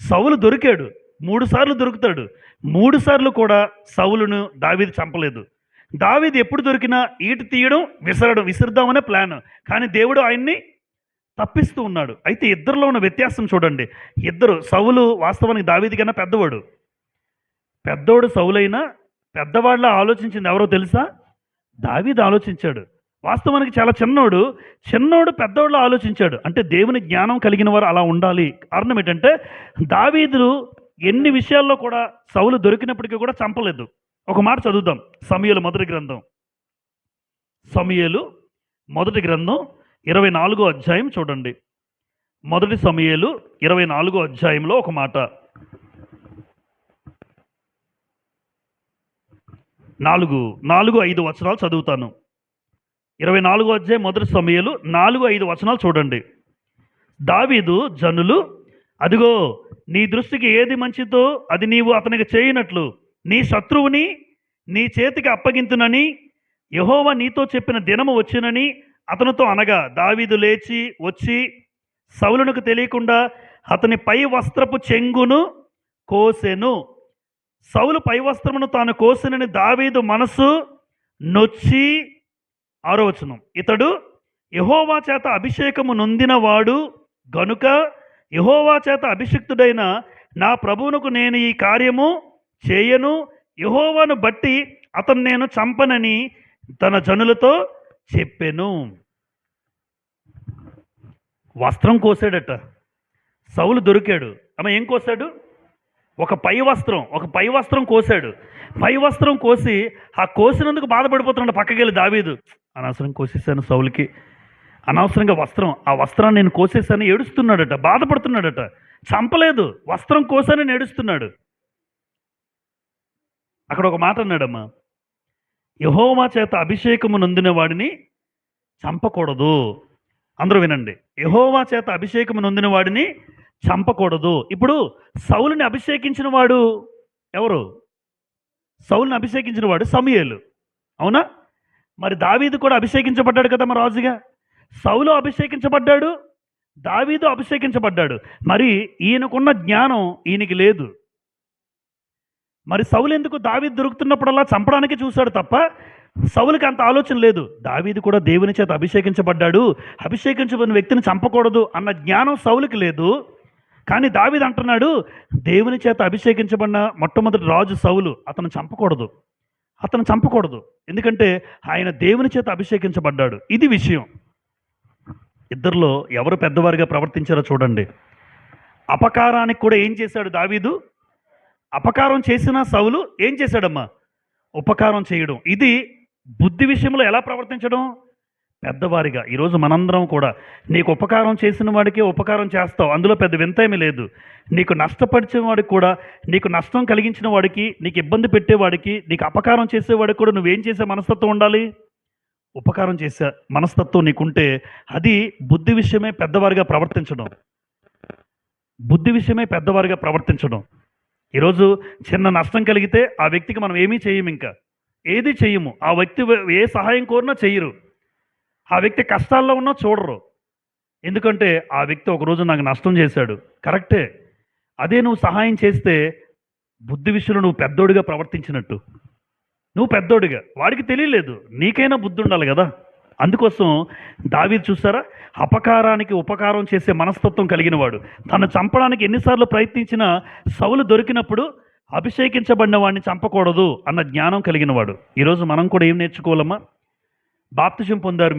సౌలు దొరికాడు, 3 సార్లు దొరుకుతాడు, 3 సార్లు కూడా సౌలును దావీదు చంపలేదు. దావీదు ఎప్పుడు దొరికినా ఈటు తీయడం, విసురుదామనే ప్లాన్, కానీ దేవుడు ఆయన్ని తప్పిస్తూ ఉన్నాడు. అయితే ఇద్దరిలో ఉన్న వ్యత్యాసం చూడండి. సౌలు వాస్తవానికి దావీదు కన్నా పెద్దోడు సౌలైనా పెద్దవాళ్ళ ఆలోచించింది ఎవరో తెలుసా? దావీదు ఆలోచించాడు. వాస్తవానికి చాలా చిన్నోడు పెద్దోళ్ళు ఆలోచించాడు. అంటే దేవుని జ్ఞానం కలిగిన వారు అలా ఉండాలి. కారణం ఏంటంటే దావీదు ఎన్ని విషయాల్లో కూడా సౌలు దొరికినప్పటికీ కూడా చంపలేదు. ఒక మాట చదువుదాం. సమూయేలు మొదటి గ్రంథం 24వ అధ్యాయం చూడండి. మొదటి సమూయేలు 24వ అధ్యాయంలో ఒక మాట, 4-5 వచనాలు చదువుతాను. 24వ అధ్యాయం మొదటి సమూయేలు 4-5 వచనాలు చూడండి. దావీదు జనులు, అదిగో నీ దృష్టికి ఏది మంచిదో అది నీవు అతనికి చేయనట్లు నీ శత్రువుని నీ చేతికి అప్పగింతునని యెహోవా నీతో చెప్పిన దినము వచ్చినని అతనితో అనగా, దావీదు లేచి వచ్చి సౌలునకు తెలియకుండా అతని పై వస్త్రపు చెంగును కోసెను. సౌలు పై వస్త్రమును తాను కోసెనని దావీదు మనసు నొచ్చి, 6వ వచనం, ఇతడు యెహోవా చేత అభిషేకము నొందినవాడు గనుక యెహోవా చేత అభిషిక్తుడైన నా ప్రభువునకు నేను ఈ కార్యము చేయను, యెహోవాను బట్టి అతను నేను చంపనని తన జనులతో చెప్పెను. వస్త్రం కోసాడట. సౌలు దొరికాడు. ఆమె ఏం కోసాడు? ఒక పై వస్త్రం కోసాడు. పై వస్త్రం కోసి ఆ కోసినందుకు బాధపడిపోతున్నాడు. పక్కకి వెళ్ళి దావీదు, అనవసరం కోసేసాను, సౌలుకి అనవసరంగా ఆ వస్త్రాన్ని నేను కోసేసాను ఏడుస్తున్నాడట, బాధపడుతున్నాడట. చంపలేదు, వస్త్రం కోసానని ఏడుస్తున్నాడు. అక్కడ ఒక మాట అన్నాడమ్మా, యెహోవా చేత అభిషేకము నొందిన వాడిని చంపకూడదు. అందరూ వినండి, యెహోవా చేత అభిషేకము నొందిన వాడిని చంపకూడదు. ఇప్పుడు సౌలుని అభిషేకించిన వాడు ఎవరు? సౌలుని అభిషేకించిన వాడు సమూయేలు, అవునా? మరి దావీదు కూడా అభిషేకించబడ్డాడు కదా మరి రాజుగా. సౌలు అభిషేకించబడ్డాడు, దావీదు అభిషేకించబడ్డాడు. మరి ఈయనకున్న జ్ఞానం ఈయనకి లేదు. మరి సౌలు ఎందుకు దావీదు దొరుకుతున్నప్పుడల్లా చంపడానికి చూశాడు తప్ప సౌలుకి అంత ఆలోచన లేదు. దావీదు కూడా దేవుని చేత అభిషేకించబడ్డాడు, అభిషేకించబడిన వ్యక్తిని చంపకూడదు అన్న జ్ఞానం సౌలుకి లేదు. కానీ దావీదు అంటున్నాడు, దేవుని చేత అభిషేకించబడిన మొట్టమొదటి రాజు సౌలు, అతను చంపకూడదు, ఎందుకంటే ఆయన దేవుని చేత అభిషేకించబడ్డాడు. ఇది విషయం. ఇద్దరిలో ఎవరు పెద్దవారిగా ప్రవర్తించారో చూడండి. అపకారానికి కూడా ఏం చేశాడు దావీదు? అపకారం చేసిన సౌలు ఏం చేశాడమ్మా? ఉపకారం చేయడం. ఇది బుద్ధి విషయంలో ఎలా ప్రవర్తించడం? పెద్దవారిగా. ఈరోజు మనందరం కూడా నీకు ఉపకారం చేసిన వాడికి ఉపకారం చేస్తావు, అందులో పెద్ద వింతేమీ లేదు. నీకు నష్టపరిచిన వాడికి కూడా, నీకు నష్టం కలిగించిన వాడికి, నీకు ఇబ్బంది పెట్టేవాడికి, నీకు అపకారం చేసేవాడికి కూడా నువ్వేం చేసే మనస్తత్వం ఉండాలి? ఉపకారం చేసే మనస్తత్వం నీకుంటే అది బుద్ధి విషయమే పెద్దవారిగా ప్రవర్తించడం. ఈరోజు చిన్న నష్టం కలిగితే ఆ వ్యక్తికి మనం ఏమీ చేయము, ఇంకా ఏది చెయ్యము. ఆ వ్యక్తి ఏ సహాయం కోరినా చెయ్యరు. ఆ వ్యక్తి కష్టాల్లో ఉన్నా చూడరు. ఎందుకంటే ఆ వ్యక్తి ఒకరోజు నాకు నష్టం చేశాడు, కరెక్టే. అదే నువ్వు సహాయం చేస్తే బుద్ధి విషయంలో నువ్వు పెద్దోడిగా ప్రవర్తించినట్టు. నువ్వు పెద్దోడిగా, వాడికి తెలియలేదు, నీకైనా బుద్ధి ఉండాలి కదా. అందుకోసం దావీదు చూసారా, అపకారానికి ఉపకారం చేసే మనస్తత్వం కలిగిన వాడు. తను చంపడానికి ఎన్నిసార్లు ప్రయత్నించినా సౌలు దొరికినప్పుడు అభిషేకించబడిన వాడిని చంపకూడదు అన్న జ్ఞానం కలిగిన వాడు. ఈరోజు మనం కూడా ఏం నేర్చుకోవాలమ్మా? బాప్తిజం పొందారు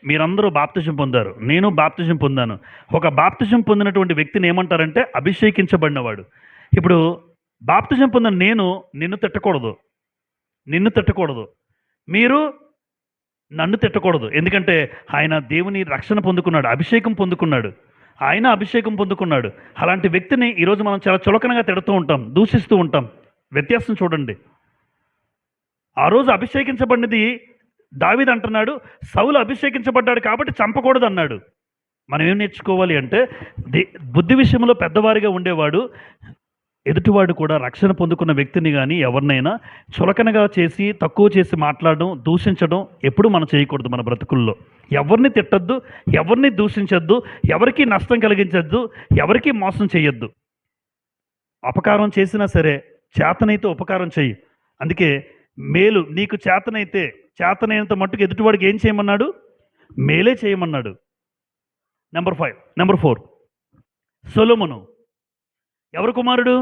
మీరందరూ బాప్తిజం పొందారు, నేను బాప్తిజం పొందాను. ఒక బాప్తిజం పొందినటువంటి వ్యక్తిని ఏమంటారంటే అభిషేకించబడినవాడు. ఇప్పుడు బాప్తిజం పొందిన నేను నిన్ను తిట్టకూడదు, మీరు నన్ను తిట్టకూడదు. ఎందుకంటే ఆయన దేవుని రక్షణ పొందుకున్నాడు, అభిషేకం పొందుకున్నాడు, ఆయన అభిషేకం పొందుకున్నాడు. అలాంటి వ్యక్తిని ఈరోజు మనం చాలా చులకనగా తిడుతూ ఉంటాం, దూషిస్తూ ఉంటాం. వ్యత్యాసం చూడండి. ఆ రోజు అభిషేకించబడినది దావీదు అంటున్నాడు, సౌలు అభిషేకించబడ్డాడు కాబట్టి చంపకూడదు అన్నాడు. మనం ఏం నేర్చుకోవాలి అంటే దే బుద్ధి విషయంలో పెద్దవారిగా ఉండేవాడు ఎదుటివాడు కూడా రక్షణ పొందుకున్న వ్యక్తిని గాని ఎవరినైనా చులకనగా చేసి, తక్కువ చేసి మాట్లాడడం, దూషించడం ఎప్పుడూ మనం చేయకూడదు మన బ్రతుకుల్లో. ఎవరిని తిట్టొద్దు, ఎవరిని దూషించొద్దు, ఎవరికీ నష్టం కలిగించొద్దు, ఎవరికీ మోసం చేయొద్దు. అపకారం చేసినా సరే చేతనైతే ఉపకారం చెయ్యి. అందుకే మేలు నీకు చేతనైనంత మట్టుకు ఎదుటివాడికి ఏం చేయమన్నాడు? మేలే చేయమన్నాడు. నెంబర్ 5 నెంబర్ 4 సొలొమోను. ఎవరు కుమారుడు?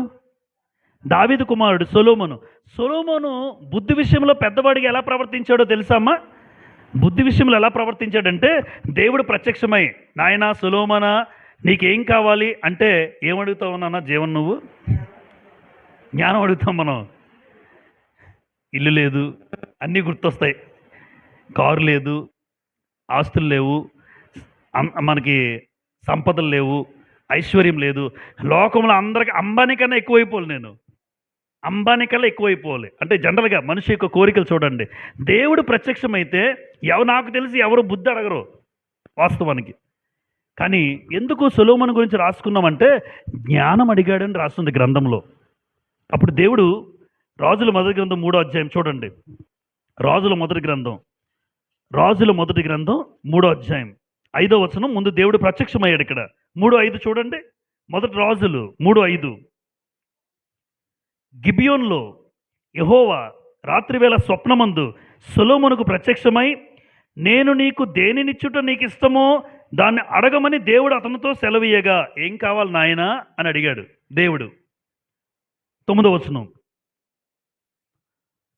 దావీదు కుమారుడు సొలొమోను. సొలొమోను బుద్ధి విషయంలో పెద్దవాడిగా ఎలా ప్రవర్తించాడో తెలుసా అమ్మా? బుద్ధి విషయంలో ఎలా ప్రవర్తించాడంటే దేవుడు ప్రత్యక్షమై, నాయనా సొలొమోనా నీకేం కావాలి అంటే ఏమడుగుతావు నాన్న? జీవన్ నువ్వు జ్ఞానం అడుగుతాం మనం. ఇల్లు లేదు, అన్నీ గుర్తొస్తాయి. కారు లేదు, ఆస్తులు లేవు, మనకి సంపదలు లేవు, ఐశ్వర్యం లేదు. లోకంలో అందరికి అంబానీ కన్నా ఎక్కువైపోవాలి నేను. అంబానీ కన్నా ఎక్కువైపోవాలి అంటే జనరల్గా మనిషి యొక్క కోరికలు చూడండి. దేవుడు ప్రత్యక్షమైతే నాకు తెలిసి ఎవరు బుద్ధి అడగరు వాస్తవానికి. కానీ ఎందుకు సొలొమోను గురించి రాసుకున్నామంటే జ్ఞానం అడిగాడని రాస్తుంది గ్రంథంలో. అప్పుడు దేవుడు రాజుల మొదటి గ్రంథం 3వ అధ్యాయం చూడండి. రాజుల మొదటి గ్రంథం 3వ అధ్యాయం 5వ వచనం. ముందు దేవుడు ప్రత్యక్షమయ్యాడు ఇక్కడ. 3:5 చూడండి. మొదటి రాజులు 3:5. గిబియోన్లో యెహోవా రాత్రివేళ స్వప్నమందు సొలొమోనుకు ప్రత్యక్షమై, నేను నీకు దేనినిచ్చుట నీకు ఇష్టమో దాన్ని అడగమని దేవుడు అతనితో సెలవీయగా, ఏం కావాలి నాయనా అని అడిగాడు దేవుడు. 9వ వచనం.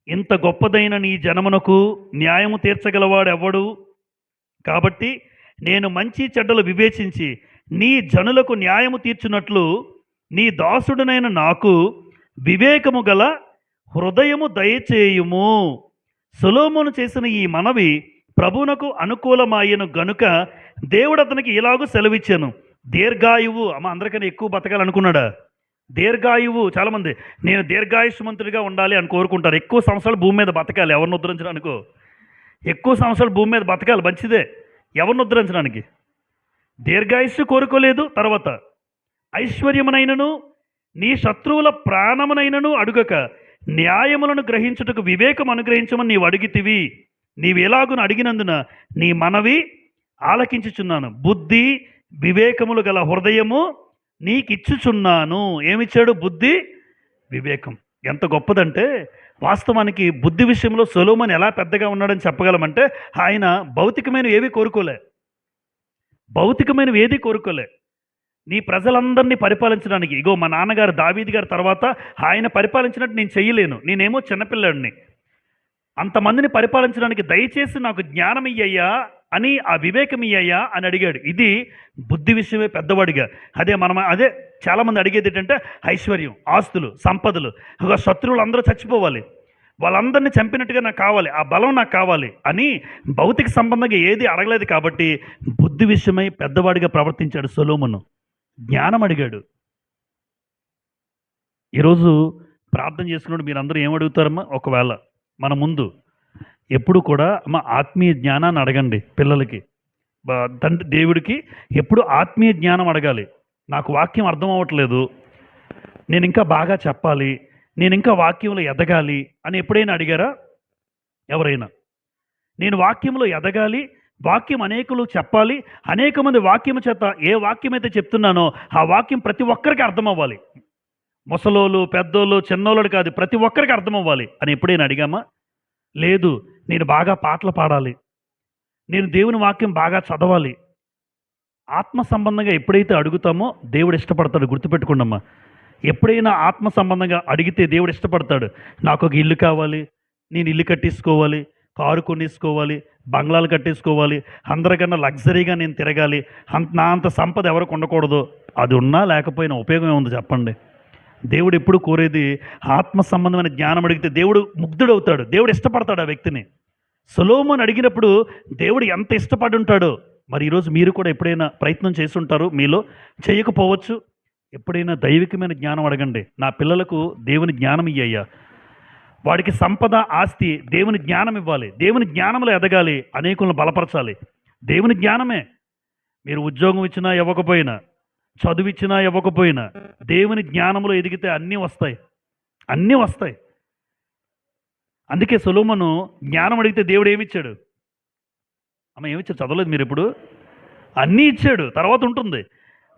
ఇంత గొప్పదైన నీ జనమునకు న్యాయము తీర్చగలవాడెవ్వడు? కాబట్టి నేను మంచి చెడ్డలు వివేచించి నీ జనులకు న్యాయము తీర్చున్నట్లు నీ దాసుడునైన నాకు వివేకము గల హృదయము దయచేయుము. సొలొమోను చేసిన ఈ మనవి ప్రభువునకు అనుకూలమాయను గనుక దేవుడు అతనికి ఇలాగూ సెలవిచ్చాను, దీర్ఘాయువు. అందరికన్నా ఎక్కువ బతకాలనుకున్నాడా? దీర్ఘాయువు. చాలామంది నేను దీర్ఘాయుష్మంతుడిగా ఉండాలి అని కోరుకుంటారు. ఎక్కువ సంవత్సరాలు భూమి మీద బతకాలి. ఎవరిని ఉద్ధరించడానికో ఎక్కువ సంవత్సరాలు భూమి మీద బతకాలి, మంచిదే. ఎవరిని ఉద్ధరించడానికి? దీర్ఘాయుష్షు కోరుకోలేదు. తర్వాత ఐశ్వర్యమునైనను నీ శత్రువుల ప్రాణమునైనను అడుగక న్యాయములను గ్రహించుటకు వివేకం అనుగ్రహించమని నీవు అడిగితివి. నీవు ఎలాగున అడిగినందున నీ మనవి ఆలకించుచున్నాను. బుద్ధి వివేకములు గల హృదయము నీకిచ్చుచున్నాను. ఏమిచ్చాడు? బుద్ధి వివేకం. ఎంత గొప్పదంటే వాస్తవానికి బుద్ధి విషయంలో సొలొమోను ఎలా పెద్దగా ఉన్నాడని చెప్పగలమంటే ఆయన భౌతికమైనవి ఏది కోరుకోలే. నీ ప్రజలందరినీ పరిపాలించడానికి, ఇగో మా నాన్నగారు దావీదు గారి తర్వాత ఆయన పరిపాలించినట్టు నేను చెయ్యలేను, నేనేమో చిన్నపిల్లాడిని, అంతమందిని పరిపాలించడానికి దయచేసి నాకు జ్ఞానం ఇయ్యయ్యా అని, ఆ వివేకం ఇయ్యయ్యా అని అడిగాడు. ఇది బుద్ధి విషయమే పెద్దవాడిగా. అదే చాలామంది అడిగేది ఏంటంటే ఐశ్వర్యం, ఆస్తులు, సంపదలు. శత్రువులు అందరూ చచ్చిపోవాలి, వాళ్ళందరినీ చంపినట్టుగా నాకు కావాలి, ఆ బలం నాకు కావాలి అని భౌతిక సంబంధంగా ఏది అడగలేదు. కాబట్టి బుద్ధి విషయమై పెద్దవాడిగా ప్రవర్తించాడు సొలొమోను. జ్ఞానం అడిగాడు. ఈరోజు ప్రార్థన చేసుకున్నప్పుడు మీరందరూ ఏమడుగుతారమ్మా? ఒకవేళ మన ముందు ఎప్పుడు కూడా ఆత్మీయ జ్ఞానాన్ని అడగండి పిల్లలకి. తండ్రి దేవుడికి ఎప్పుడు ఆత్మీయ జ్ఞానం అడగాలి. నాకు వాక్యం అర్థం అవ్వట్లేదు, నేను ఇంకా బాగా చెప్పాలి, నేను ఇంకా వాక్యంలో ఎదగాలి అని ఎప్పుడైనా అడిగారా? ఎవరైనా? నేను వాక్యంలో ఎదగాలి, వాక్యం అనేకులు చెప్పాలి, అనేక మంది వాక్యం చేత ఏ వాక్యం అయితే చెప్తున్నానో ఆ వాక్యం ప్రతి ఒక్కరికి అర్థం అవ్వాలి. ముసలోళ్ళు, పెద్దోళ్ళు, చిన్నోళ్ళు కాదు, ప్రతి ఒక్కరికి అర్థం అవ్వాలి అని ఎప్పుడైనా అడిగామా? లేదు. నేను బాగా పాటలు పాడాలి, నేను దేవుని వాక్యం బాగా చదవాలి. ఆత్మ సంబంధంగా ఎప్పుడైతే అడుగుతామో దేవుడు ఇష్టపడతాడు. గుర్తుపెట్టుకోండమ్మా. ఎప్పుడైనా ఆత్మ సంబంధంగా అడిగితే దేవుడు ఇష్టపడతాడు. నాకు ఒక ఇల్లు కావాలి, నేను ఇల్లు కట్టేసుకోవాలి, కారు కొనేసుకోవాలి, బంగ్లాలు కట్టేసుకోవాలి, అందరికన్నా లగ్జరీగా నేను తిరగాలి, నా అంత సంపద ఎవరికి ఉండకూడదు. అది ఉన్నా లేకపోయినా ఉపయోగం ఏముంది చెప్పండి? దేవుడు ఎప్పుడు కోరేది ఆత్మ సంబంధమైన జ్ఞానం. అడిగితే దేవుడు ముగ్ధుడవుతాడు, దేవుడు ఇష్టపడతాడు ఆ వ్యక్తిని. సొలొమోను అడిగినప్పుడు దేవుడు ఎంత ఇష్టపడి ఉంటాడో. మరి ఈరోజు మీరు కూడా ఎప్పుడైనా ప్రయత్నం చేసి ఉంటారు, మీలో చేయకపోవచ్చు. ఎప్పుడైనా దైవికమైన జ్ఞానం అడగండి. నా పిల్లలకు దేవుని జ్ఞానం ఇయ్యయ్యా, వాడికి సంపద, ఆస్తి, దేవుని జ్ఞానం ఇవ్వాలి, దేవుని జ్ఞానంలో ఎదగాలి, అనేకులను బలపరచాలి. దేవుని జ్ఞానమే. మీరు ఉద్యోగం ఇచ్చినా ఇవ్వకపోయినా, చదువు ఇచ్చినా ఇవ్వకపోయినా, దేవుని జ్ఞానంలో ఎదిగితే అన్నీ వస్తాయి. అన్నీ వస్తాయి. అందుకే సొలొమోను జ్ఞానం అడిగితే దేవుడు ఏమిచ్చాడు? అమ్మ ఏమిచ్చాడు? చదవలేదు మీరెప్పుడు? అన్నీ ఇచ్చాడు. తర్వాత ఉంటుంది.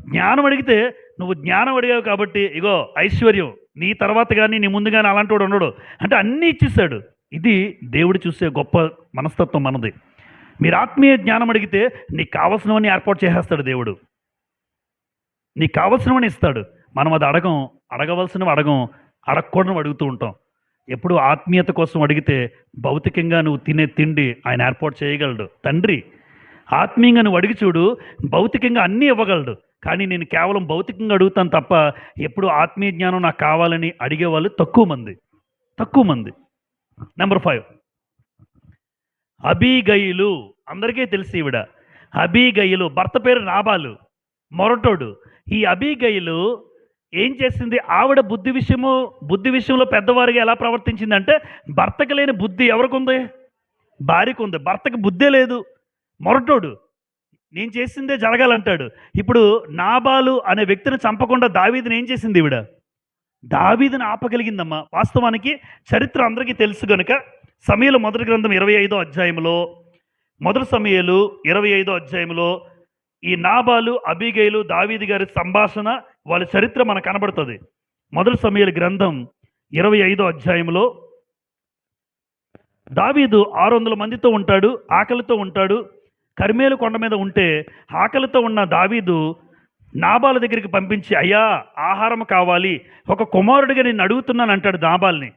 జ్ఞానం అడిగితే నువ్వు జ్ఞానం అడిగావు కాబట్టి ఇగో ఐశ్వర్యం నీ తర్వాత కానీ నీ ముందు కానీ అలాంటి వాడు ఉండడు అంటే అన్నీ ఇచ్చేసాడు. ఇది దేవుడు చూసే గొప్ప మనస్తత్వం మనది. మీరు ఆత్మీయ జ్ఞానం అడిగితే నీకు కావలసినవన్నీ ఏర్పాటు చేసేస్తాడు దేవుడు. నీకు కావలసినవన్నీ ఇస్తాడు. మనం అది అడగవలసినవి అడగకూడనివి అడుగుతూ ఉంటాం. ఎప్పుడు ఆత్మీయత కోసం అడిగితే భౌతికంగా నువ్వు తినే తిండి ఆయన ఏర్పాటు చేయగలడు. తండ్రి ఆత్మీయంగా నువ్వు అడిగి చూడు, భౌతికంగా అన్నీ ఇవ్వగలడు. కానీ నేను కేవలం భౌతికంగా అడుగుతాను తప్ప ఎప్పుడు ఆత్మీయ జ్ఞానం నాకు కావాలని అడిగేవాళ్ళు తక్కువ మంది. నెంబర్ 5 అబీగయిలు. అందరికీ తెలిసి ఈవిడ అబీగయిలు. భర్త పేరు నాబాలు, మొరటోడు. ఈ అబీగయిలు ఏం చేసింది? ఆవిడ బుద్ధి విషయంలో పెద్దవారిగా ఎలా ప్రవర్తించిందంటే, భర్తకు లేని బుద్ధి ఎవరికి ఉంది? భార్యకు ఉంది. భర్తకు బుద్ధే లేదు, మొరటోడు. నేను చేసిందే జరగాలంటాడు. ఇప్పుడు నాబాలు అనే వ్యక్తిని చంపకుండా దావీదుని ఏం చేసింది ఈవిడ? దావీదుని ఆపగలిగిందమ్మా. వాస్తవానికి చరిత్ర అందరికీ తెలుసు గనుక సమూయేలు మొదటి గ్రంథం 25వ అధ్యాయంలో, మొదటి సమూయేలు 25వ అధ్యాయంలో ఈ నాబాలు అబీగయిలు దావీదు గారి సంభాషణ, వాళ్ళ చరిత్ర మనకు కనబడుతుంది. మొదటి సమూయేలు గ్రంథం 25వ అధ్యాయంలో దావీదు 600 మందితో ఉంటాడు, ఆకలితో ఉంటాడు. కర్మేలు కొండ మీద ఉంటే ఆకలితో ఉన్న దావీదు నాబాలు దగ్గరికి పంపించి, అయ్యా ఆహారం కావాలి, ఒక కుమారుడిగా నేను అడుగుతున్నాను అంటాడు నాబాల్ని.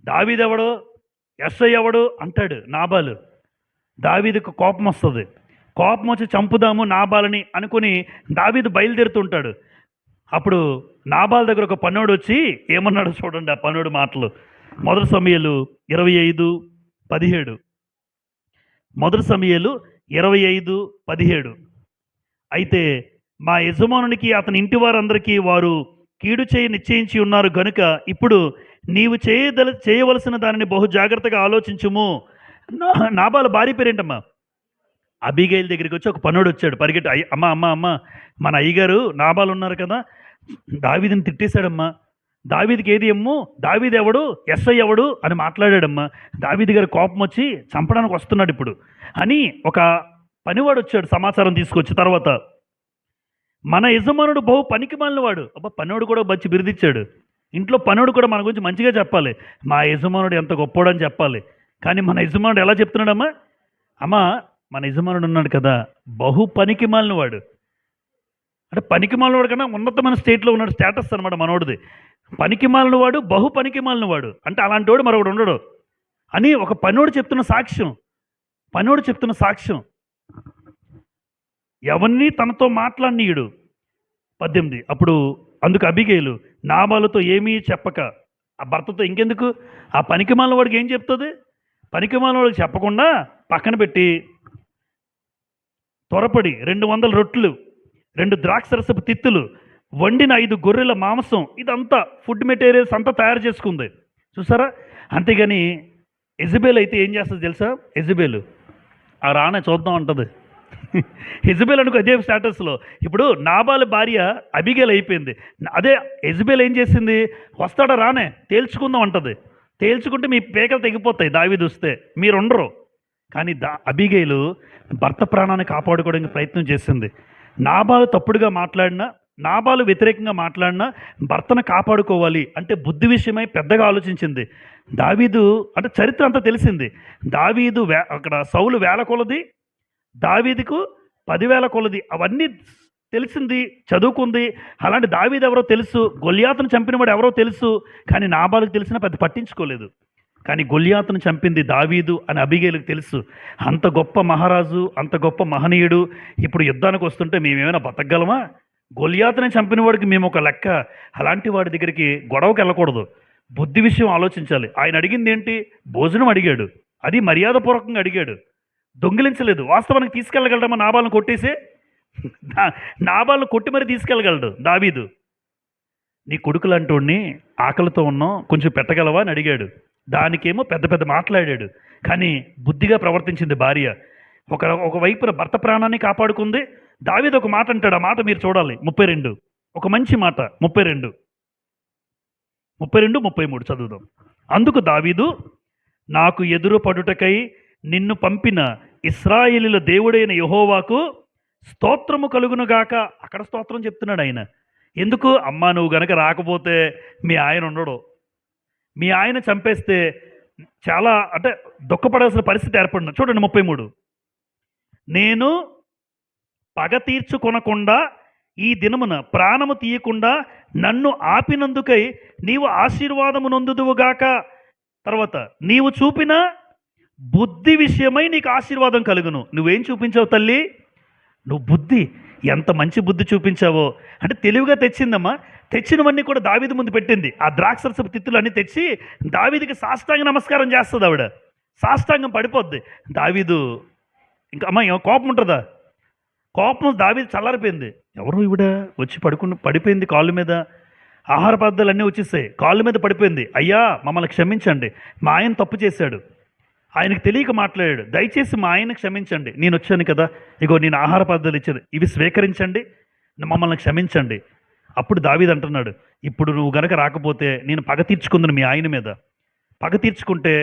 దావీదు ఎవడు, ఎస్ఐ ఎవడు అంటాడు నాబాలు. దావీదుకు కోపం వస్తుంది. కోపం వచ్చి చంపుదాము నాబాలని అనుకుని దావీదు బయలుదేరుతుంటాడు. అప్పుడు నాబాల్ దగ్గర ఒక పన్నోడు వచ్చి ఏమన్నాడు చూడండి. ఆ పన్నోడు మాటలు మొదటి సమూయేలు 25:17. మొదటి సమూయేలు 25:17. అయితే మా యజమానునికి అతని ఇంటి వారందరికీ వారు కీడు చేయి నిశ్చయించి ఉన్నారు గనుక ఇప్పుడు నీవు చేయవలసిన దానిని బహు జాగ్రత్తగా ఆలోచించుము. నాబాలు భార్య పేరేంటమ్మా? అబీగయిల్ దగ్గరికి వచ్చి ఒక పనుడు వచ్చాడు పరిగెట్టి, అమ్మ మన అయ్యగారు నాబాలు ఉన్నారు కదా, దావీదుని తిట్టేశాడమ్మా. దావీదుకి ఏది ఎమ్ము, దావీదు ఎవడు, ఎస్ఐ ఎవడు అని మాట్లాడాడమ్మా. దావీదు గారి కోపం వచ్చి చంపడానికి వస్తున్నాడు ఇప్పుడు అని ఒక పనివాడు వచ్చాడు సమాచారం తీసుకొచ్చి. తర్వాత మన యజమానుడు బహు పనికి మాలినవాడు. పనివాడు కూడా మంచి బిరుదిచ్చాడు. ఇంట్లో పనివాడు కూడా మన గురించి మంచిగా చెప్పాలి. మా యజమానుడు ఎంత గొప్పోడని చెప్పాలి. కానీ మన యజమానుడు ఎలా చెప్తున్నాడమ్మా? మన యజమానుడు ఉన్నాడు కదా, బహు పనికి మాలినవాడు. అంటే పనికి మాలినవాడు కన్నా ఉన్నతమైన స్టేట్లో ఉన్నాడు, స్టేటస్ అనమాట మనోడిది. పనికి మాలినవాడు, బహు పనికి మాలినవాడు అంటే అలాంటి వాడు మరొకడు ఉండడు అని ఒక పనివాడు చెప్తున్న సాక్ష్యం. ఎవరిని తనతో మాట్లాడినీయుడు. 18. అప్పుడు అందుకు అబీగయిలు నాబాలుతో ఏమీ చెప్పక, ఆ భర్తతో ఇంకెందుకు, ఆ పనికి మాలిన వాడికి ఏం చెప్తుంది? పనికి మాలిన వాడికి చెప్పకుండా పక్కన పెట్టి త్వరపడి 200 రొట్టెలు, 2 ద్రాక్షరసపు తిత్తులు, వండిన 5 గొర్రెల మాంసం, ఇదంతా ఫుడ్ మెటీరియల్స్ అంతా తయారు చేసుకుంది. చూసారా? అంతేగాని ఎజబేల్ అయితే ఏం చేస్తుంది తెలుసా? ఎజబేలు ఆ రానే చూద్దాం అంటది. ఎజబేల్ అనుకో అదే స్టేటస్లో. ఇప్పుడు నాబాలు భార్య అబీగయిల్ అయిపోయింది. అదే ఎజబేల్ ఏం చేసింది? వస్తాడా రానే తేల్చుకుందాం అంటది. తేల్చుకుంటే మీ పేకలు తెగిపోతాయి దావీదు వస్తే, మీరు ఉండరు. కానీ అబీగయిలు భర్త ప్రాణాన్ని కాపాడుకోవడానికి ప్రయత్నం చేసింది. నాబాలు తప్పుడుగా మాట్లాడినా, నాబాలు వ్యతిరేకంగా మాట్లాడినా భర్తను కాపాడుకోవాలి అంటే బుద్ధి విషయమై పెద్దగా ఆలోచించింది. దావీదు అంటే చరిత్ర అంతా తెలిసింది. దావీదు అక్కడ సౌలు 1000 కొలది, దావీదుకు 10,000 కొలది, అవన్నీ తెలిసింది, చదువుకుంది. అలాంటి దావీదు ఎవరో తెలుసు, గొల్యాతును చంపినవాడు ఎవరో తెలుసు. కానీ నాబాలుకు తెలిసినా పెద్ద పట్టించుకోలేదు. కానీ గొల్యాతును చంపింది దావీదు అని అబీగయిలుకు తెలుసు. అంత గొప్ప మహారాజు, అంత గొప్ప మహనీయుడు ఇప్పుడు యుద్ధానికి వస్తుంటే మేమేమైనా బతకగలమా? గొల్యాతుని చంపిన వాడికి మేము ఒక లెక్క. అలాంటి వాడి దగ్గరికి గొడవకి వెళ్ళకూడదు. బుద్ధి విషయం ఆలోచించాలి. ఆయన అడిగింది ఏంటి? భోజనం అడిగాడు, అది మర్యాదపూర్వకంగా అడిగాడు, దొంగిలించలేదు. వాస్తవానికి తీసుకెళ్ళగలడమ్మా నాబాలను కొట్టేసి? నాబాలను కొట్టి మరి తీసుకెళ్ళగలడు దావీదు. నీ కొడుకులంటోడిని ఆకలితో ఉన్నాం, కొంచెం పెట్టగలవా అని అడిగాడు. దానికేమో పెద్ద పెద్ద మాట్లాడాడు. కానీ బుద్ధిగా ప్రవర్తించింది భార్య. ఒకవైపున భర్త ప్రాణాన్ని కాపాడుకుంది, దావీదు ఒక మాట అంటాడు, ఆ మాట మీరు చూడాలి. 32 ఒక మంచి మాట. 32 33 చదువుదాం. అందుకు దావీదు, నాకు ఎదురు పడుటకై నిన్ను పంపిన ఇశ్రాయేలీల దేవుడైన యెహోవాకు స్తోత్రము కలుగునుగాక. అక్కడ స్తోత్రం చెప్తున్నాడు ఆయన. ఎందుకు? అమ్మా నువ్వు గనక రాకపోతే మీ ఆయన ఉండడు, మీ ఆయన చంపేస్తే చాలా అంటే దుఃఖపడాల్సిన పరిస్థితి ఏర్పడిన. చూడండి 33, నేను పగ తీర్చుకొనకుండా ఈ దినమున ప్రాణము తీయకుండా నన్ను ఆపినందుకై నీవు ఆశీర్వాదము నొందుదువుగాక. తర్వాత, నీవు చూపిన బుద్ధి విషయమై నీకు ఆశీర్వాదం కలుగును. నువ్వేం చూపించావు తల్లి? నువ్వు బుద్ధి, ఎంత మంచి బుద్ధి చూపించావో. అంటే తెలివిగా తెచ్చిందమ్మా. తెచ్చినవన్నీ కూడా దావీదు ముందు పెట్టింది. ఆ ద్రాక్షరసపు తిత్తులు అన్నీ తెచ్చి దావీదుకి సాష్టాంగ నమస్కారం చేస్తుంది ఆవిడ. సాష్టాంగం పడిపోద్ది. దావీదు ఇంకా అమ్మ కోపం ఉంటుందా? కోపం దావీదు చల్లారిపోయింది. ఎవరు ఈవిడ వచ్చి పడిపోయింది కాళ్ళ మీద. ఆహార పదార్థాలు అన్నీ వచ్చేసాయి, కాళ్ళ మీద పడిపోయింది. అయ్యా మమ్మల్ని క్షమించండి, మా ఆయన తప్పు చేశాడు, ఆయనకు తెలియక మాట్లాడాడు, దయచేసి మా ఆయన క్షమించండి, నేను వచ్చాను కదా, ఇగో నేను ఆహార పదార్థాలు ఇచ్చాను, ఇవి స్వీకరించండి, మమ్మల్ని క్షమించండి. అప్పుడు దావీదు అంటున్నాడు, ఇప్పుడు నువ్వు గనక రాకపోతే నేను పగ తీర్చుకుందును మీ ఆయన మీద. పగ తీర్చుకుంటే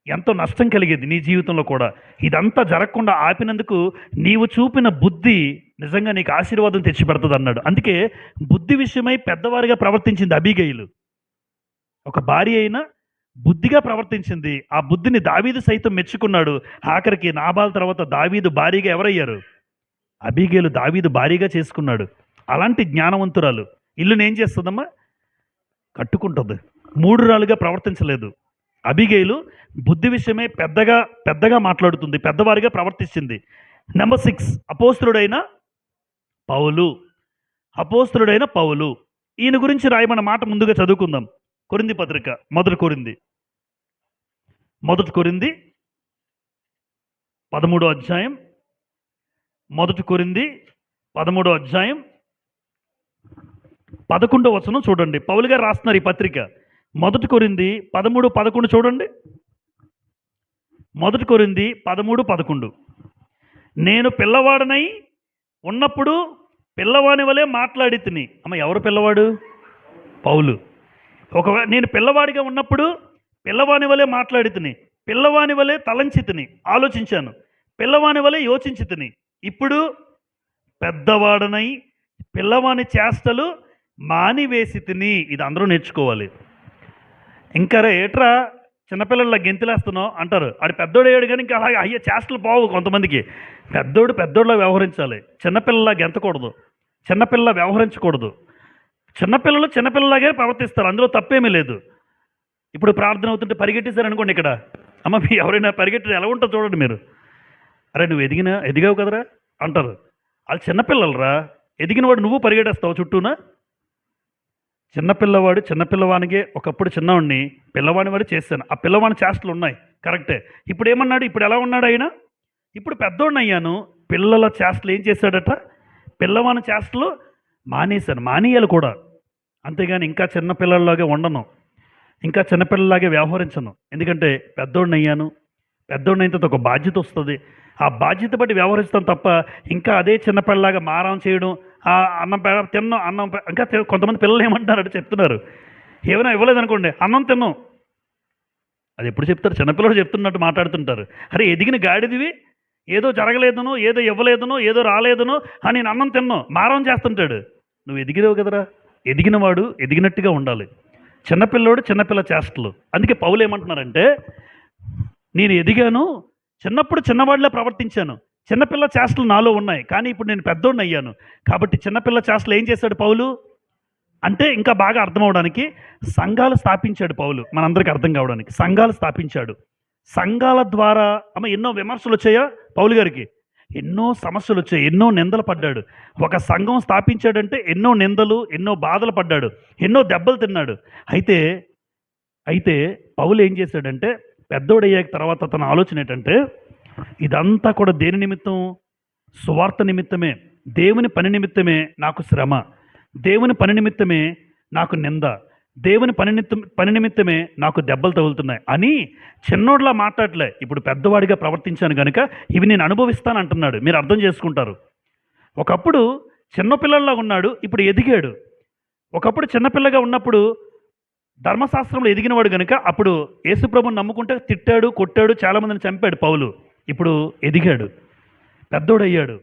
ఎంతో నష్టం కలిగేది నీ జీవితంలో కూడా. ఇదంతా జరగకుండా ఆపినందుకు నీవు చూపిన బుద్ధి నిజంగా నీకు ఆశీర్వాదం తెచ్చిపెడుతుంది అన్నాడు. అందుకే బుద్ధి విషయమై పెద్దవారిగా ప్రవర్తించింది అబీగయిలు. ఒక భార్య అయినా బుద్ధిగా ప్రవర్తించింది. ఆ బుద్ధిని దావీదు సైతం మెచ్చుకున్నాడు. ఆఖరికి నాబాల్ తర్వాత దావీదు భార్యగా ఎవరయ్యారు? అబీగయిలు దావీదు భార్యగా చేసుకున్నాడు. అలాంటి జ్ఞానవంతురాలు ఇల్లుని ఏం చేస్తుందమ్మా? కట్టుకుంటుంది. మూఢురాలుగా ప్రవర్తించలేదు. అబీగయిలు బుద్ధి విషయమే పెద్దగా మాట్లాడుతుంది, పెద్దవారిగా ప్రవర్తించింది. నెంబర్ 6, అపోస్తలుడైన పౌలు. ఈయన గురించి రాయమన్న మాట ముందుగా చదువుకుందాం. కొరింథీ పత్రిక, మొదటి కొరింథీ 13వ అధ్యాయం. మొదటి కొరింథీ 13వ అధ్యాయం 11వ వచనం చూడండి. పౌలు గారు రాస్తున్నారు ఈ పత్రిక. మొదటి కొరింథీ 13:11 చూడండి. మొదటి కొరింథీ 13:11. నేను పిల్లవాడనై ఉన్నప్పుడు పిల్లవాని వలె మాట్లాడి తిని. అమ్మ ఎవరు పిల్లవాడు? పౌలు. నేను పిల్లవాడిగా ఉన్నప్పుడు పిల్లవాని వలె మాట్లాడి తిని, పిల్లవాని వలె తలంచి తిని, ఆలోచించాను, పిల్లవాని వలె యోచించి తిని. ఇప్పుడు పెద్దవాడనై పిల్లవాని చేష్టలు మానివేసి తిని. ఇది అందరూ నేర్చుకోవాలి. ఇంకా ఏట్రా చిన్నపిల్లల గెంతులేస్తున్నావు అంటారు. ఆడు పెద్దోడు అయ్యాడు కానీ ఇంకా అలాగే అయ్యే చేష్టలు పోవు కొంతమందికి. పెద్దోడులా వ్యవహరించాలి, చిన్నపిల్లలా గెంతకూడదు, చిన్నపిల్ల వ్యవహరించకూడదు. చిన్నపిల్లలాగే ప్రవర్తిస్తారు, అందులో తప్పేమీ లేదు. ఇప్పుడు ప్రార్థన అవుతుంటే పరిగెట్టేశారు అనుకోండి, ఇక్కడ అమ్మ మీ ఎవరైనా పరిగెట్టి ఎలా ఉంటుందో చూడండి మీరు. అరే నువ్వు ఎదిగావు కదరా అంటారు. వాళ్ళు చిన్నపిల్లలరా, ఎదిగినవాడు నువ్వు పరిగెట్టేస్తావు చుట్టూనా? చిన్నపిల్లవానికే ఒకప్పుడు చిన్నవాడిని పిల్లవాని వాడు చేశాను. ఆ పిల్లవాని చేష్టలు ఉన్నాయి, కరెక్టే. ఇప్పుడు ఏమన్నాడు? ఇప్పుడు ఎలా ఉన్నాడు ఆయన? ఇప్పుడు పెద్దోడిని అయ్యాను, పిల్లల చేష్టలు ఏం చేశాడట? పిల్లవాని చేష్టలు మానేశాను, మానేయాలి కూడా. అంతేగాని ఇంకా చిన్నపిల్లల్లాగే ఉండను, ఇంకా చిన్నపిల్లలాగే వ్యవహరించను. ఎందుకంటే పెద్దోడిని అయ్యాను, పెద్దోడిని అయిన తర్వాత ఒక బాధ్యత వస్తుంది. ఆ బాధ్యత బట్టి వ్యవహరిస్తాం తప్ప ఇంకా అదే చిన్నపిల్లలాగా మారం చేయడం, అన్నం తిన్నాం, ఇంకా కొంతమంది పిల్లలు ఏమంటున్నారంటే చెప్తున్నారు, ఏమైనా ఇవ్వలేదనుకోండి అన్నం తిన్నాం. అది ఎప్పుడు చెప్తారు? చిన్నపిల్లలు చెప్తున్నట్టు మాట్లాడుతుంటారు. అరే ఎదిగిన గాడిదివి, ఏదో జరగలేదనో, ఏదో ఇవ్వలేదనో, ఏదో రాలేదనో అని నేను అన్నం తిన్నాం మారం చేస్తుంటాడు. నువ్వు ఎదిగినావు కదరా. ఎదిగినవాడు ఎదిగినట్టుగా ఉండాలి, చిన్నపిల్లోడు చిన్నపిల్ల చేష్టలు. అందుకే పౌలు ఏమంటున్నారంటే, నేను ఎదిగాను, చిన్నప్పుడు చిన్నవాడిలా ప్రవర్తించాను, చిన్నపిల్ల చేష్టలు నాలో ఉన్నాయి, కానీ ఇప్పుడు నేను పెద్దోడిని అయ్యాను కాబట్టి చిన్నపిల్ల చేష్టలు ఏం చేశాడు పౌలు అంటే, ఇంకా బాగా అర్థమవడానికి సంఘాలు స్థాపించాడు పౌలు. మనందరికీ అర్థం కావడానికి సంఘాలు స్థాపించాడు. సంఘాల ద్వారా ఎన్నో విమర్శలు వచ్చాయా పౌలు గారికి? ఎన్నో సమస్యలు వచ్చాయి, ఎన్నో నిందలు పడ్డాడు. ఒక సంఘం స్థాపించాడంటే ఎన్నో నిందలు, ఎన్నో బాధలు పడ్డాడు, ఎన్నో దెబ్బలు తిన్నాడు. అయితే పౌలు ఏం చేశాడంటే, పెద్దోడయ్యాక తర్వాత తన ఆలోచన ఏంటంటే, ఇదంతా కూడా దేని నిమిత్తం? సువార్త నిమిత్తమే, దేవుని పని నిమిత్తమే నాకు శ్రమ, దేవుని పని నిమిత్తమే నాకు నింద, దేవుని పని నిమిత్తమే నాకు దెబ్బలు తగులుతున్నాయి అని చిన్నోడ్లా మాట్లాడలే. ఇప్పుడు పెద్దవాడిగా ప్రవర్తించాను కనుక ఇవి నేను అనుభవిస్తాను అంటున్నాడు. మీరు అర్థం చేసుకుంటారు. ఒకప్పుడు చిన్నపిల్లల్లాగా ఉన్నాడు, ఇప్పుడు ఎదిగాడు. ఒకప్పుడు చిన్నపిల్లగా ఉన్నప్పుడు ధర్మశాస్త్రంలో ఎదిగినవాడు గనుక అప్పుడు యేసుప్రభుని నమ్ముకుంటే తిట్టాడు, కొట్టాడు, చాలామందిని చంపాడు పౌలు. ఇప్పుడు ఎదిగాడు, పెద్దోడయ్యాడు.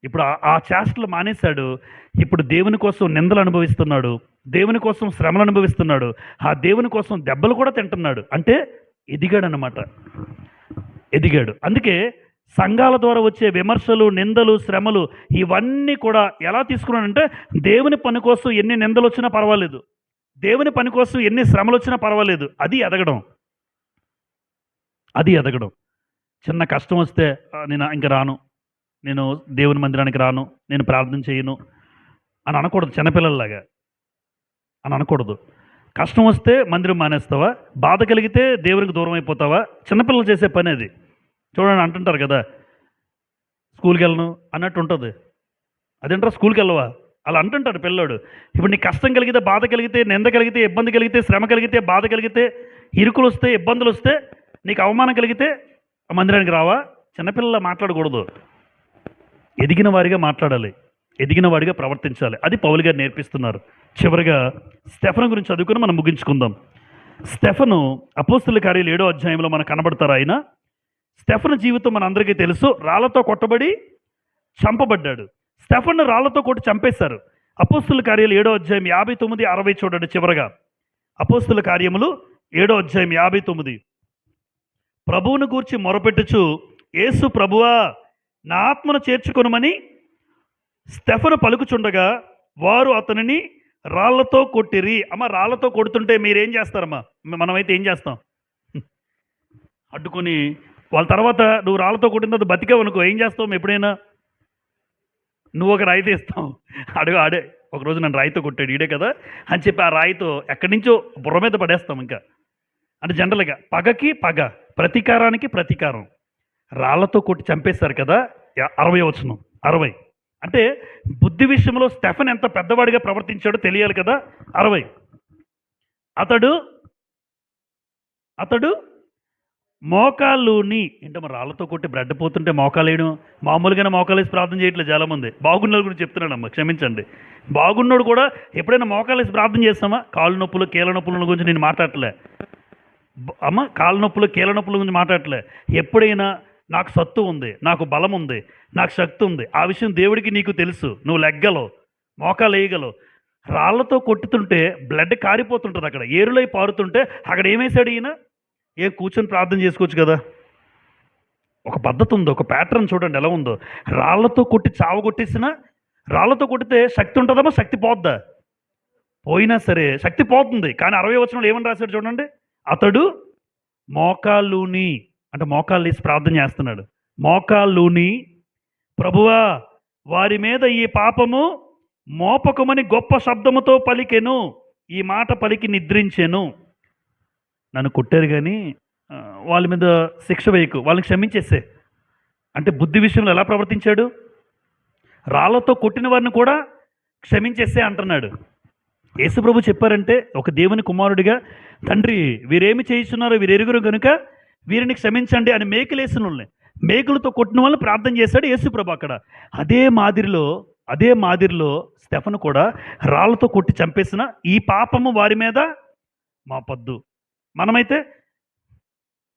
ఇప్పుడు ఆ చేష్టలు మానేశాడు. ఇప్పుడు దేవుని కోసం నిందలు అనుభవిస్తున్నాడు, దేవుని కోసం శ్రమలు అనుభవిస్తున్నాడు, ఆ దేవుని కోసం దెబ్బలు కూడా తింటున్నాడు. అంటే ఎదిగాడు అన్నమాట, ఎదిగాడు. అందుకే సంఘాల ద్వారా వచ్చే విమర్శలు, నిందలు, శ్రమలు ఇవన్నీ కూడా ఎలా తీసుకున్నాడంటే దేవుని పని కోసం ఎన్ని నిందలు వచ్చినా పర్వాలేదు, దేవుని పని కోసం ఎన్ని శ్రమలు వచ్చినా పర్వాలేదు. అది ఎదగడం, అది ఎదగడం. చిన్న కష్టం వస్తే నేను ఇంక రాను, నేను దేవుని మందిరానికి రాను, నేను ప్రార్థన చేయను అని అనకూడదు. చిన్నపిల్లల్లాగా అని అనకూడదు. కష్టం వస్తే మందిరం మానేస్తావా, బాధ కలిగితే దేవునికి దూరం అయిపోతావా? చిన్నపిల్లలు చేసే పని అది. చూడండి, అంటుంటారు కదా, స్కూల్కి వెళ్ళను అన్నట్టు ఉంటుంది. అదేంటారా స్కూల్కి వెళ్ళవా అలా అంటుంటాడు పిల్లోడు. ఇప్పుడు నీకు కష్టం కలిగితే, బాధ కలిగితే, నింద కలిగితే, ఇబ్బంది కలిగితే, శ్రమ కలిగితే, బాధ కలిగితే, ఇరుకులు వస్తే, ఇబ్బందులు వస్తే, నీకు అవమానం కలిగితే ఆ మందిరానికి రావా? చిన్నపిల్లల మాట్లాడకూడదు, ఎదిగిన వారిగా మాట్లాడాలి, ఎదిగిన వాడిగా ప్రవర్తించాలి. అది పౌలు గారు నేర్పిస్తున్నారు. చివరిగా స్టెఫను గురించి చదువుకుని మనం ముగించుకుందాం. స్టెఫను అపోస్తుల కార్యాలు 7వ అధ్యాయంలో మనకు కనబడతారు. ఆయన స్టెఫను జీవితం మన అందరికీ తెలుసు. రాళ్లతో కొట్టబడి చంపబడ్డాడు. స్టెఫన్ను రాళ్లతో కొట్టి చంపేశారు. అపోస్తుల కార్యాలు 7వ అధ్యాయం 59, 60 చూడండి. చివరగా అపోస్తుల కార్యములు 7వ అధ్యాయం 59. ప్రభువును గూర్చి మొరపెట్టుచు, యేసు ప్రభువా నా ఆత్మను చేర్చుకొనుమని స్టెఫను పలుకుచుండగా వారు అతనిని రాళ్లతో కొట్టిరి. అమ్మ, రాళ్లతో కొడుతుంటే మీరేం చేస్తారమ్మా? మనమైతే ఏం చేస్తాం? అడ్డుకొని వాళ్ళ తర్వాత నువ్వు రాళ్లతో కొట్టిన తర్వాత బతికావు అనుకో, ఏం చేస్తావు? ఎప్పుడైనా నువ్వు ఒక రాయితో ఇస్తావు, అడుగు ఆడే ఒకరోజు నన్ను రాయితో కొట్టాడు ఈడే కదా అని చెప్పి ఆ రాయితో ఎక్కడి నుంచో బుర్ర మీద పడేస్తాం. ఇంకా అంటే జనరల్గా పగకి పగ, ప్రతీకారానికి ప్రతీకారం. రాళ్లతో కొట్టి చంపేశారు కదా. 60వ వచనం, 60 అంటే బుద్ధి విషయంలో స్టెఫన్ ఎంత పెద్దవాడిగా ప్రవర్తించాడో తెలియాలి కదా. 60 అతడు మోకాళ్ళుని, అంటే మరి రాళ్లతో కొట్టి బ్రెడ్ పోతుంటే మోకాలు వేయడం, మామూలుగానే మోకాలు వేసి ప్రార్థన చేయట్లేదు చాలామంది. బాగున్నోడు గురించి చెప్తున్నాడమ్మా, క్షమించండి. బాగున్నోడు కూడా ఎప్పుడైనా మోకాలు వేసి ప్రార్థన చేస్తామా? కాళ్ళు నొప్పులు, కీళ్ళ నొప్పుల గురించి నేను మాట్లాడలే అమ్మ, కాళ్ళ నొప్పులు, కీళ్ళ నొప్పుల గురించి మాట్లాడలే. ఎప్పుడైనా నాకు సత్తు ఉంది, నాకు బలం ఉంది, నాకు శక్తి ఉంది, ఆ విషయం దేవుడికి నీకు తెలుసు, నువ్వు లెగ్గలవు, మోకాలు వేయగలవు. రాళ్లతో కొట్టుతుంటే బ్లడ్ కారిపోతుంటుంది, అక్కడ ఏరులై పారుతుంటే అక్కడ ఏమేశాడు ఈయన? కూర్చొని ప్రార్థన చేసుకోవచ్చు కదా. ఒక పద్ధతి ఉంది, ఒక ప్యాటర్న్ చూడండి ఎలా ఉందో. రాళ్లతో కొట్టి చావగొట్టేసినా, రాళ్లతో కొట్టితే శక్తి ఉంటుందమ్మా? శక్తి పోద్దా? పోయినా సరే శక్తి పోతుంది. కానీ 60వ వచనంలో ఏమని రాశాడు చూడండి. అతడు మోకాళ్ళుని, అంటే మోకాళ్ళు వేసి ప్రార్థన చేస్తున్నాడు. మోకాళ్ళుని, ప్రభువా వారి మీద ఈ పాపము మోపకమని గొప్ప శబ్దముతో పలికెను. ఈ మాట పలికి నిద్రించెను. నన్ను కొట్టారు కానీ వాళ్ళ మీద శిక్ష వేయకు, వాళ్ళని క్షమించేసే. అంటే బుద్ధి విషయంలో ఎలా ప్రవర్తించాడు? రాళ్లతో కొట్టిన వారిని కూడా క్షమించేసే అంటున్నాడు. యేసుప్రభు చెప్పారంటే ఒక దేవుని కుమారుడిగా, తండ్రి వీరేమి చేయిస్తున్నారో వీరు ఎరుగురు కనుక వీరిని క్షమించండి అని మేకులేసిన వాళ్ళని, మేకులతో కొట్టిన వాళ్ళని ప్రార్థన చేశాడు యేసుప్రభు అక్కడ. అదే మాదిరిలో స్టెఫను కూడా రాళ్లతో కొట్టి చంపేసిన ఈ పాపము వారి మీద మోపొద్దు. మనమైతే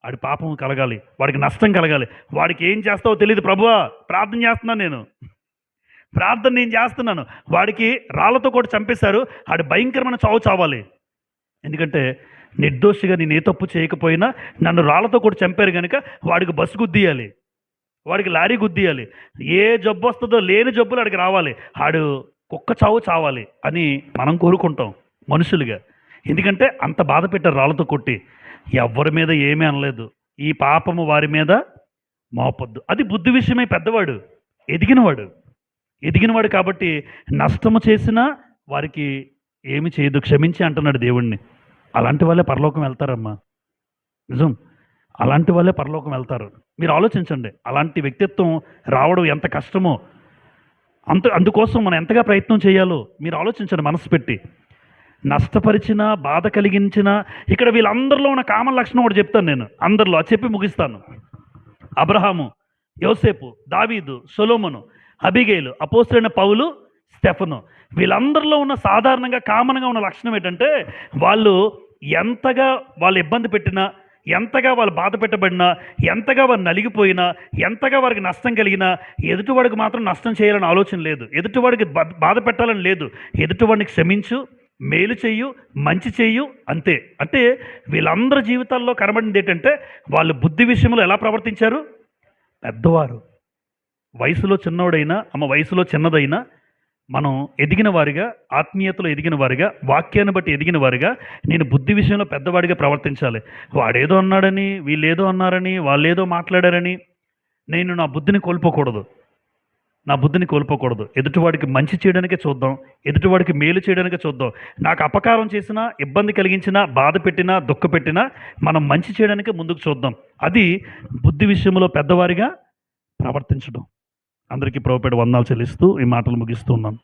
వాడి పాపం కలగాలి, వాడికి నష్టం కలగాలి, వాడికి ఏం చేస్తావో తెలియదు ప్రభువా, ప్రార్థన నేను చేస్తున్నాను. వాడికి రాళ్లతో కూడా చంపేశారు, వాడి భయంకరమైన చావు చావాలి. ఎందుకంటే నిర్దోషిగా నేను ఏ తప్పు చేయకపోయినా నన్ను రాళ్లతో కూడా చంపారు కనుక వాడికి బస్సు గుద్దియాలి, వాడికి లారీ గుద్దియాలి, ఏ జబ్బు వస్తుందో లేని జబ్బులు వాడికి రావాలి, ఆడు కుక్క చావు చావాలి అని మనం కోరుకుంటాం మనుషులుగా. ఎందుకంటే అంత బాధ పెట్టారు రాళ్లతో కొట్టి. ఎవరి మీద ఏమీ అనలేదు, ఈ పాపము వారి మీద మోపొద్దు. అది బుద్ధి విషయమై పెద్దవాడు, ఎదిగినవాడు కాబట్టి నష్టము చేసినా వారికి ఏమి చేయదు, క్షమించి అంటున్నాడు దేవుణ్ణి. అలాంటి వాళ్ళే పరలోకం వెళ్తారమ్మా, నిజం. అలాంటి వాళ్ళే పరలోకం వెళ్తారు. మీరు ఆలోచించండి, అలాంటి వ్యక్తిత్వం రావడం ఎంత కష్టమో, అందుకోసం మనం ఎంతగా ప్రయత్నం చేయాలో మీరు ఆలోచించండి మనసు పెట్టి. నష్టపరిచిన, బాధ కలిగించిన, ఇక్కడ వీళ్ళందరిలో ఉన్న కామన్ లక్షణం ఒకటి చెప్తాను నేను, అందరిలో చెప్పి ముగిస్తాను. అబ్రహాము, యోసేపు, దావీదు, సొలొమోను, అబిగేలు, అపోస్తలుడైన పౌలు, స్టెఫను. వీళ్ళందరిలో ఉన్న సాధారణంగా కామన్‌గా ఉన్న లక్షణం ఏంటంటే, వాళ్ళు ఎంతగా వాళ్ళు ఇబ్బంది పెట్టినా, ఎంతగా వాళ్ళు బాధ పెట్టబడినా, ఎంతగా వారు నలిగిపోయినా, ఎంతగా వారికి నష్టం కలిగినా, ఎదుటివాడికి మాత్రం నష్టం చేయాలని ఆలోచన లేదు. ఎదుటివాడికి బాధ పెట్టాలని లేదు. ఎదుటివాడిని క్షమించు, మేలు చెయ్యు, మంచి చెయ్యు అంతే. అంటే వీళ్ళందరి జీవితాల్లో కనబడింది ఏంటంటే, వాళ్ళు బుద్ధి విషయంలో ఎలా ప్రవర్తించారు? పెద్దవారు. వయసులో చిన్నోడైనా, వయసులో చిన్నదైనా మనం ఎదిగిన వారిగా, ఆత్మీయతలో ఎదిగిన వారిగా, వాక్యాన్ని బట్టి ఎదిగిన వారిగా, నేను బుద్ధి విషయంలో పెద్దవాడిగా ప్రవర్తించాలి. వాడేదో అన్నాడని, వీళ్ళేదో అన్నారని, వాళ్ళేదో మాట్లాడారని నేను నా బుద్ధిని కోల్పోకూడదు. నా బుద్ధిని కోల్పోకూడదు. ఎదుటివాడికి మంచి చేయడానికే చూద్దాం. ఎదుటివాడికి మేలు చేయడానికే చూద్దాం. నాకు అపకారం చేసినా, ఇబ్బంది కలిగించినా, బాధ పెట్టినా, దుఃఖపెట్టినా మనం మంచి చేయడానికే ముందుకు చూద్దాం. అది బుద్ధి విషయంలో పెద్దవారిగా ప్రవర్తించడం. అందరికీ ప్రభుపేట వందనాలు చెల్లిస్తూ ఈ మాటలు ముగిస్తూ ఉన్నాను.